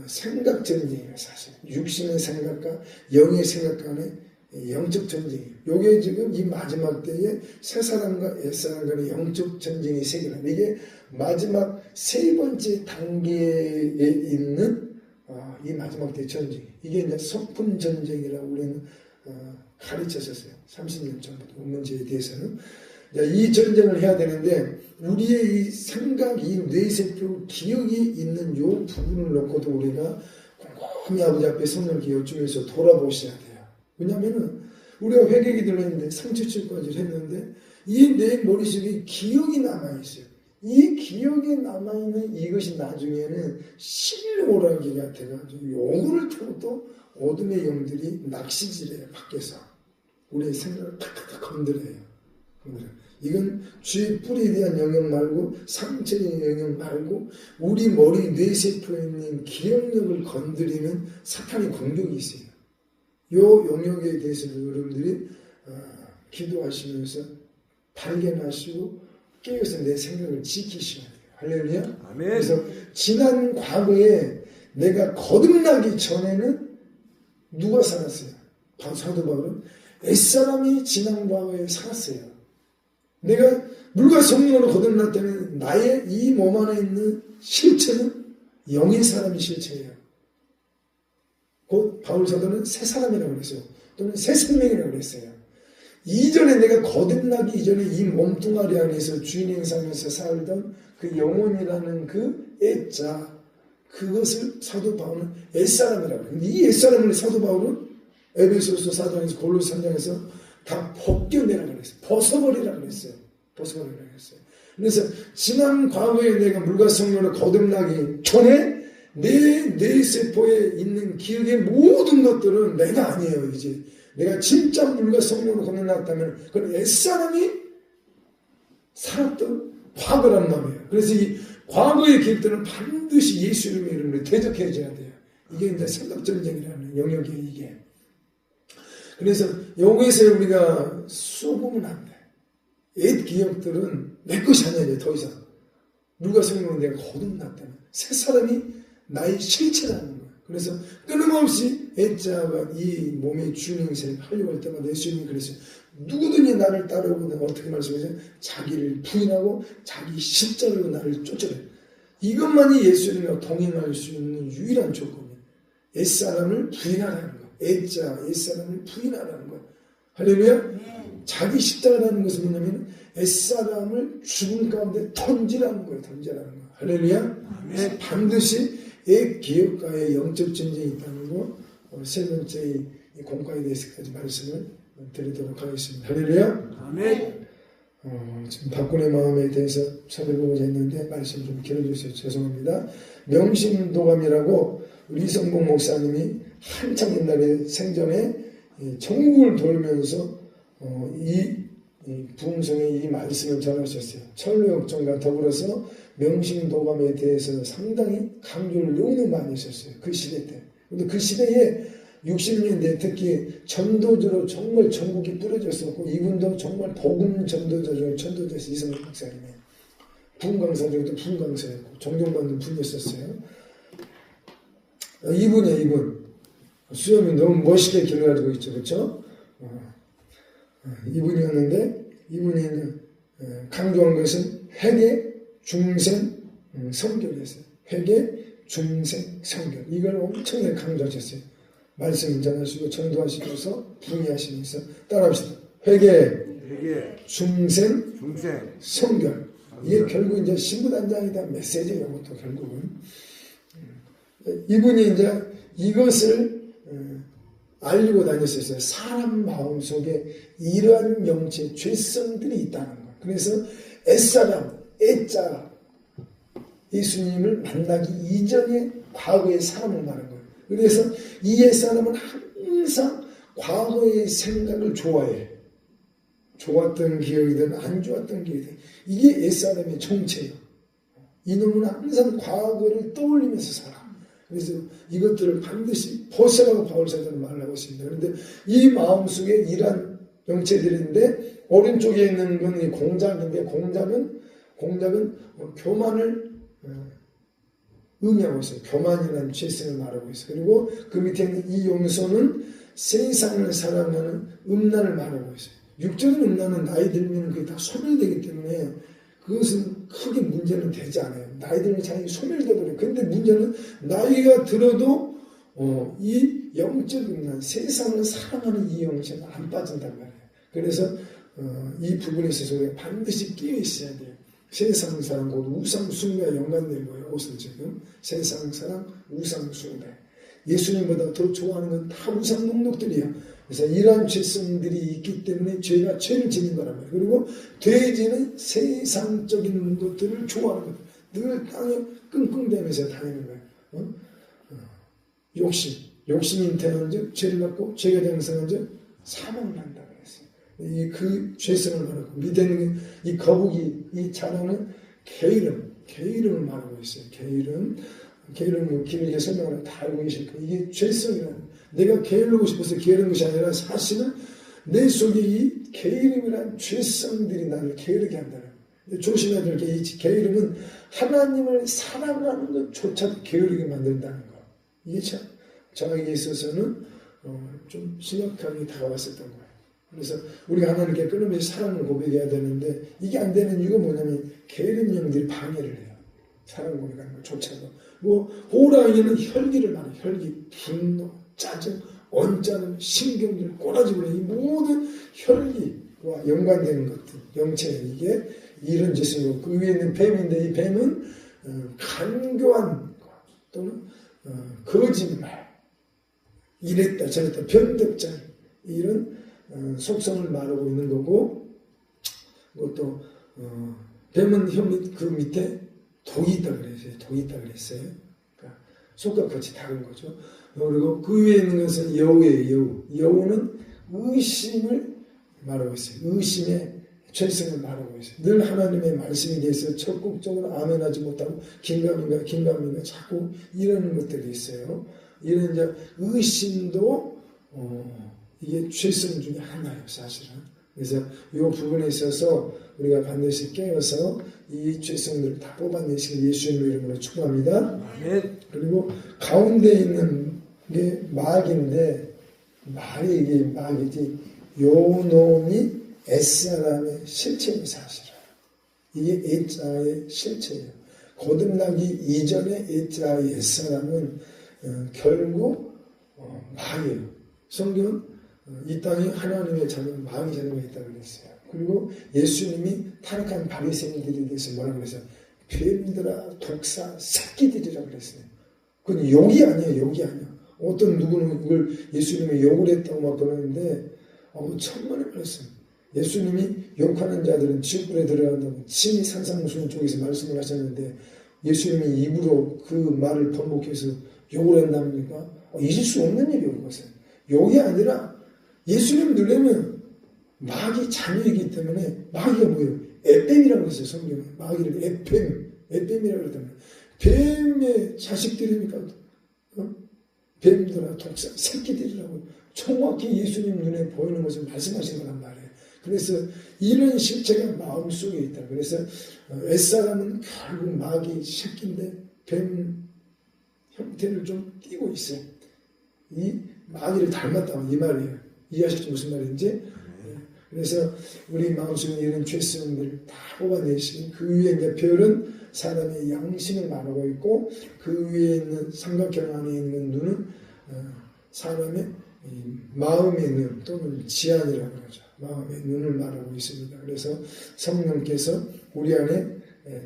생각 전쟁이에요. 사실. 육신의 생각과 영의 생각 간의 영적 전쟁이에요. 이게 지금 이 마지막 때에 새 사람과 옛 사람 간의 영적 전쟁이 생겨나요. 이게 마지막 세 번째 단계에 있는 이 마지막 때 전쟁. 이게 이제 소품 전쟁이라고 우리는 가르쳤었어요. 30년 전부터 문제에 대해서는. 이 전쟁을 해야 되는데 우리의 이 생각, 이 뇌세포 기억이 있는 이 부분을 놓고도 우리가 꼼꼼히 아버지 앞에 손을 여쭈면서 돌아보셔야 돼요. 왜냐하면 우리가 회개기도를 했는데 상처치유까지 했는데 이 내 머릿속에 기억이 남아있어요. 이 기억에 남아있는 이것이 나중에는 실오라기가 돼가지고 요거를 타고 또 어둠의 영들이 낚시질해요. 밖에서 우리의 생각을 탁탁탁 건드려요. 이건 죄의 뿌리에 대한 영역 말고 상처의 영역 말고 우리 머리 뇌세포에 있는 기억력을 건드리는 사탄의 공격이 있어요. 이 영역에 대해서도 여러분들이 기도하시면서 발견하시고 깨어서 내 생각을 지키셔야 돼요. 할렐루야. 아멘. 그래서 지난 과거에 내가 거듭나기 전에는 누가 살았어요? 사도 바울은 옛사람이 지난 과거에 살았어요. 내가 물과 성령으로 거듭났다면 나의 이 몸 안에 있는 실체는 영의 사람이 실체예요. 곧 바울 사도는 새 사람이라고 그랬어요. 또는 새 생명이라고 그랬어요. 이전에 내가 거듭나기 이전에 이 몸뚱아리 안에서 주인 행사하면서 살던 그 영혼이라는 그 애자, 그것을 사도 바울은 옛사람이라고 그래요. 이 옛사람을 사도 바울은 에베소서 4장에서 골로새 3장에서 다 벗겨내라고 그랬어요. 벗어버리라고 그랬어요. 벗어버리라고 했어요. 그래서 지난 과거에 내가 물과 성령으로 거듭나기 전에 내 뇌세포에 있는 기억의 모든 것들은 내가 아니에요. 이제 내가 진짜 물과 성령으로 거듭났다면 그건 옛사람이 살았던 과거란 말이에요. 그래서 이 과거의 기억들은 반드시 예수 이름의 이름으로 대적해줘야 돼요. 이게 이제 생각전쟁이라는 영역이에요. 이게. 그래서 여기서 우리가 쏘보면 안 돼. 옛 기억들은 내 것이 아니야. 이제 더 이상. 물과 성령으로 내가 거듭났다면 새 사람이 나의 실체라는 거예요. 그래서 끊임없이 애자가 이 몸의 주인 행세를 하려고 할 때마다 예수님이 그랬어요. 누구든지 나를 따르고는 어떻게 말씀하세요? 자기를 부인하고 자기 십자가로 나를 쫓아내요. 이것만이 예수님과 동행할 수 있는 유일한 조건이에요. 옛사람을 부인하라는 거. 애자, 옛사람을 부인하라는 거. 할렐루야? 자기 십자가라는 것은 뭐냐면 옛사람을 죽음 가운데 던지라는 거예요. 던지라는 거. 할렐루야? 그래서 반드시 옛 기억과의 영적 전쟁이 있다는 거, 세 번째 이 공과에 대해서까지 말씀을 드리도록 하겠습니다. 할렐루야? 아멘. 지금 박군의 마음에 대해서 살펴보고자 했는데 말씀 좀 길어주세요. 죄송합니다. 명심도감이라고 리성봉 목사님이 한참 옛날에 생전에 전국을 돌면서 이 부흥성의 이 말씀을 전하셨어요. 철로역정과 더불어서 명심도감에 대해서 상당히 강조를 너무 많이 했었어요. 그 시대 때. 근데 그 시대에 60년대 특히 전도자로 정말 전국이 뿌려졌었고 이분도 정말 복음 전도자 중에 전도자였어요. 이성근 목사님이. 부흥 강사 중에도 부흥 강사였고 존경받는 분이었었어요. 이분이에요. 이분. 수염이 너무 멋있게 길러가지고 있죠. 그렇죠? 이분이었는데 이분이 강조한 것은 회개, 중생, 성결이었어요. 회개, 중생, 성결. 이걸 엄청나게 강조하셨어요. 말씀 인정하시고 전도하시면서 분이하시면서 따라합시다. 회개, 회개, 중생, 중생, 성결. 이게 결국 이제 신부단장이다 메시지예요. 이것도 결국은 이분이 이제 이것을 알리고 다녔었어요. 사람 마음 속에 이러한 영체 죄성들이 있다는 거. 그래서 옛사람, 애자 예수님을 만나기 이전에 과거의 사람을 말한 거예요. 그래서 이 옛사람은 항상 과거의 생각을 좋아해. 좋았던 기억이든 안 좋았던 기억이든 이게 옛사람의 정체예요. 이놈은 항상 과거를 떠올리면서 살아. 그래서 이것들을 반드시 벗어라고 바울사도는 말을 하고 있습니다. 그런데 이 마음속에 이러한 영체들인데 오른쪽에 있는 건 이 공작인데 공작은 교만을 의미하고 있어요. 교만이라는 죄성을 말하고 있어요. 그리고 그 밑에 있는 이 용서는 세상을 사랑하는 음란을 말하고 있어요. 육적인 음란은 나이 들면 그게 다 소멸되기 때문에 그것은 크게 문제는 되지 않아요. 나이 들면 자연히 소멸돼 버려요. 근데 문제는 나이가 들어도 이 영적 음란, 세상을 사랑하는 이 영체는 안 빠진단 말이에요. 그래서 이 부분에 있어서 우리가 반드시 끼어 있어야 돼요. 세상 사랑, 곧 우상 숭배와 연관된 거예요. 옷은 지금 세상 사랑, 우상 숭배. 예수님보다 더 좋아하는 건 다 우상 목록들이야. 그래서 이러한 죄성들이 있기 때문에 죄가 죄를 짓는 거란 말이에요. 그리고 돼지는 세상적인 것들을 좋아하는 거예요. 늘 땅에 끙끙대면서 다니는 거예요. 욕심이 태어난 즉 죄를 갖고 죄가 장성한 즉 사망을 한다 그랬어요. 그 죄성을 말하고 밑에 있는 이 거북이, 이 자라는 게으름을 말하고 있어요. 게으름은 길게 설명을 다 알고 계실 거예요. 이게 죄성이라는 내가 게으르고 싶어서 게으른 것이 아니라 사실은 내 속에 이 게으름이란 죄성들이 나를 게으르게 한다는 거예요. 조심해야 될 게 이 게으름은 하나님을 사랑하는 것조차도 게으르게 만든다는 거. 이게 참 저에게 있어서는 좀 심각하게 다가왔었던 거예요. 그래서 우리가 하나님께 끊임없이 사랑을 고백해야 되는데 이게 안 되는 이유가 뭐냐면 게으른 영들이 방해를 해요. 사랑 고백하는 것조차도. 호랑이는 혈기를 말해요. 혈기, 분노, 짜증, 언짢음, 신경질, 꼬라지고 이 모든 혈기와 연관되는 것들, 영체 이게 이런 짓이고 그 위에 있는 뱀인데 이 뱀은 간교한 또는 거짓말, 이랬다 저랬다 변덕장 이런 속성을 말하고 있는 거고 그것도 뱀은 그 밑에 독이 있다 그랬어요. 그러니까 속과 겉이 다른 거죠. 그리고 그 위에 있는 것은 여우예요. 여우는 의심을 말하고 있어요. 의심의 죄성을 말하고 있어요. 늘 하나님의 말씀에 대해서 적극적으로 아멘하지 못하고 긴가민가 자꾸 이러는 것들이 있어요. 이런 이제 의심도 이게 죄성 중에 하나예요, 사실은. 그래서 이 부분에 있어서 우리가 반드시 깨어서 이 죄성들을 다 뽑아내시길 예수님의 이름으로 축복합니다. 아멘. 그리고 가운데 있는 게 마귀인데 이게 마귀지. 요 놈이 옛사람의 실체예요, 사실은. 이게 옛자의 실체예요. 거듭나기 이전에 옛자의 옛사람은 결국 마귀예요. 성경은 이 땅에 하나님의 자녀는 마귀 자녀가 있다고 그랬어요. 그리고 예수님이 타락한 바리새인들에 대해서 뭐라고 그랬어요? 뱀들아, 독사, 새끼들이라고 그랬어요. 그건 욕이 아니에요. 욕이 아니에요. 어떤 누구는 그걸 예수님이 욕을 했다고 막 그러는데 천만에 말했어요. 예수님이 욕하는 자들은 지옥불에 들어간다고 친히 산상수훈 쪽에서 말씀을 하셨는데 예수님이 입으로 그 말을 번복해서 욕을 한답니까? 잊을 수 없는 일이에요. 그것은. 욕이 아니라 예수님 누르면 마귀 자녀이기 때문에 마귀가 뭐예요? 에뱀이라고 했어요. 성경에. 마귀를 에뱀이라고 그러잖아요. 뱀의 자식들이니까 뱀들아 독사 새끼들이라고 정확히 예수님 눈에 보이는 것을 말씀하신 거란 말이에요. 그래서 이런 실체가 마음속에 있다. 그래서 옛사람은 결국 마귀 새끼인데 뱀 형태를 좀 띠고 있어요. 이 마귀를 닮았다고 이 말이에요. 이해하셨죠? 무슨 말인지? 그래서 우리 마음속에 이런 죄성들을 다 뽑아내시고 그 위에 이제 별은 사람의 양심을 말하고 있고 그 위에 있는 삼각형 안에 있는 눈은 사람의 마음의 눈 또는 지안이라고 그러죠. 마음의 눈을 말하고 있습니다. 그래서 성령께서 우리 안에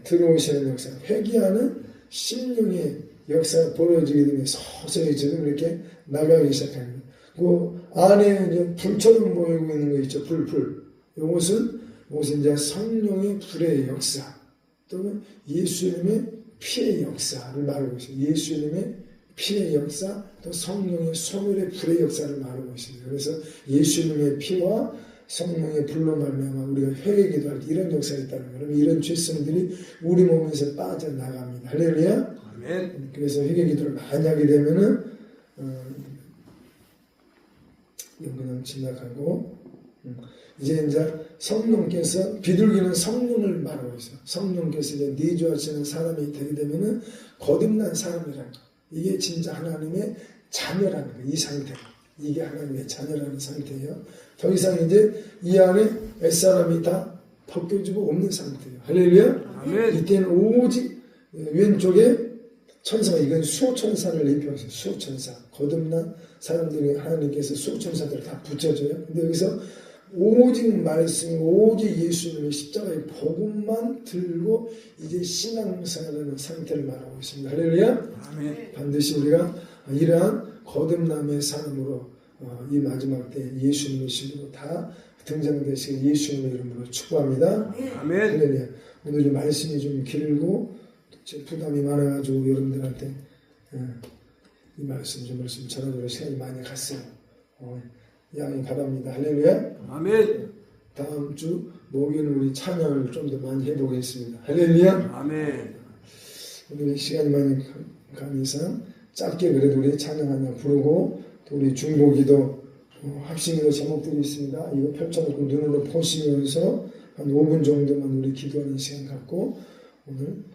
들어오시는 역사, 회개하는 심령의 역사가 벌어지게 되면 서서히 지금 이렇게 나가기 시작합니다. 그 안에 이제 불처럼 보이고 있는 거 있죠. 불. 이것은 이제 성령의 불의 역사 또는 예수님의 피의 역사를 말하고 있습니다. 예수님의 피의 역사 또 성령의 소멸의 불의 역사를 말하고 있습니다. 그래서 예수님의 피와 성령의 불로 말미암아 우리가 회개기도할 때 이런 역사가 있다는 거예요. 이런 죄성들이 우리 몸에서 빠져나갑니다. 할렐루야. 아멘. 그래서 회개기도를 많이 하게 되면은 이건 그냥 지나가고 이제 성령께서 비둘기는 성령을 말하고 있어요. 성령께서 이제 내주하시는 사람이 되게 되면은 거듭난 사람이라는 거. 이게 진짜 하나님의 자녀라는 거. 이 상태. 이게 하나님의 자녀라는 상태예요. 더 이상 이제 이 안에 햇사람이 다 벗겨지고 없는 상태예요. 할렐루야. 아멘. 이때는 오직 왼쪽에 천사가 이건 수호천사를 입혀서 수호천사 거듭난 사람들이 하나님께서 수호천사들을 다 붙여줘요. 근데 여기서 오직 말씀, 오직 예수님의 십자가의 복음만 들고 이제 신앙생활하는 상태를 말하고 있습니다. 할렐루야. 아멘. 반드시 우리가 이러한 거듭남의 삶으로 이 마지막 때 예수님의 이름으로 다 등장되시길 예수님의 이름으로 축복합니다. 아멘. 할렐루야. 오늘 이 말씀이 좀 길고 부담이 많아가지고 여러분들한테 이 말씀 전하도록 시간이 많이 갔어요. 양해 바랍니다. 할렐루야. 아멘. 다음 주 목요일 우리 찬양을 좀 더 많이 해보겠습니다. 할렐루야. 아멘. 오늘 시간이 많이 간 이상 짧게 그래도 우리 찬양 하나 부르고 또 우리 중보기도 합심기도 제목들이 있습니다. 이거 펼쳐놓고 눈으로 보시면서 한 5분 정도만 우리 기도하는 시간 갖고 오늘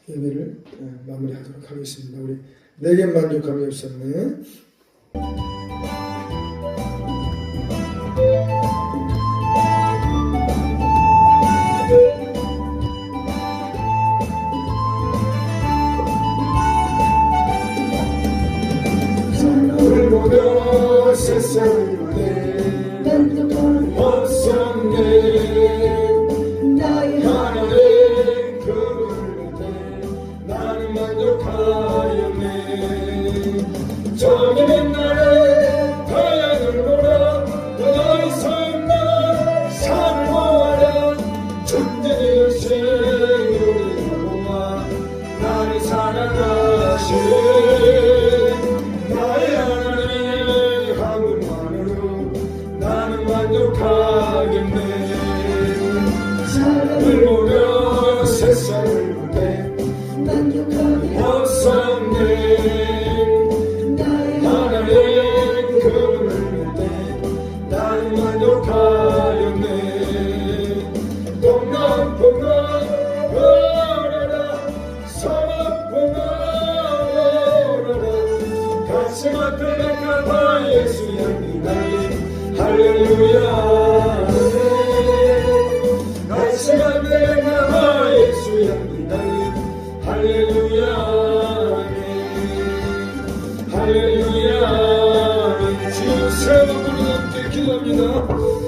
예배를 마무리하도록 하겠습니다. 우리 내게 만족함이 없었네. 사랑을 보며 세상을 내 만족함이 없었네. 나의 하나님 그를 때 나는 만족하였네. 저기 맨날에 태양을 보라 더 이상 나 삶을 모아라 존재의 생을 보아 나를 사랑하시네. 나의 하나님 한 분만으로 나는 만족하겠네. 사랑을 보며 세상을 보네 만족함이 없었네. 하나님 그분을 볼때 나는 만족하였네. 동남풍아 오라라 서남풍아 오라라 가슴 앞에 가봐 예수 향기 달리 할렐루야. 가슴 앞에 가봐 예수 향기 달리 할렐루야. 할렐루야. 주여 세워보는 기도합니다.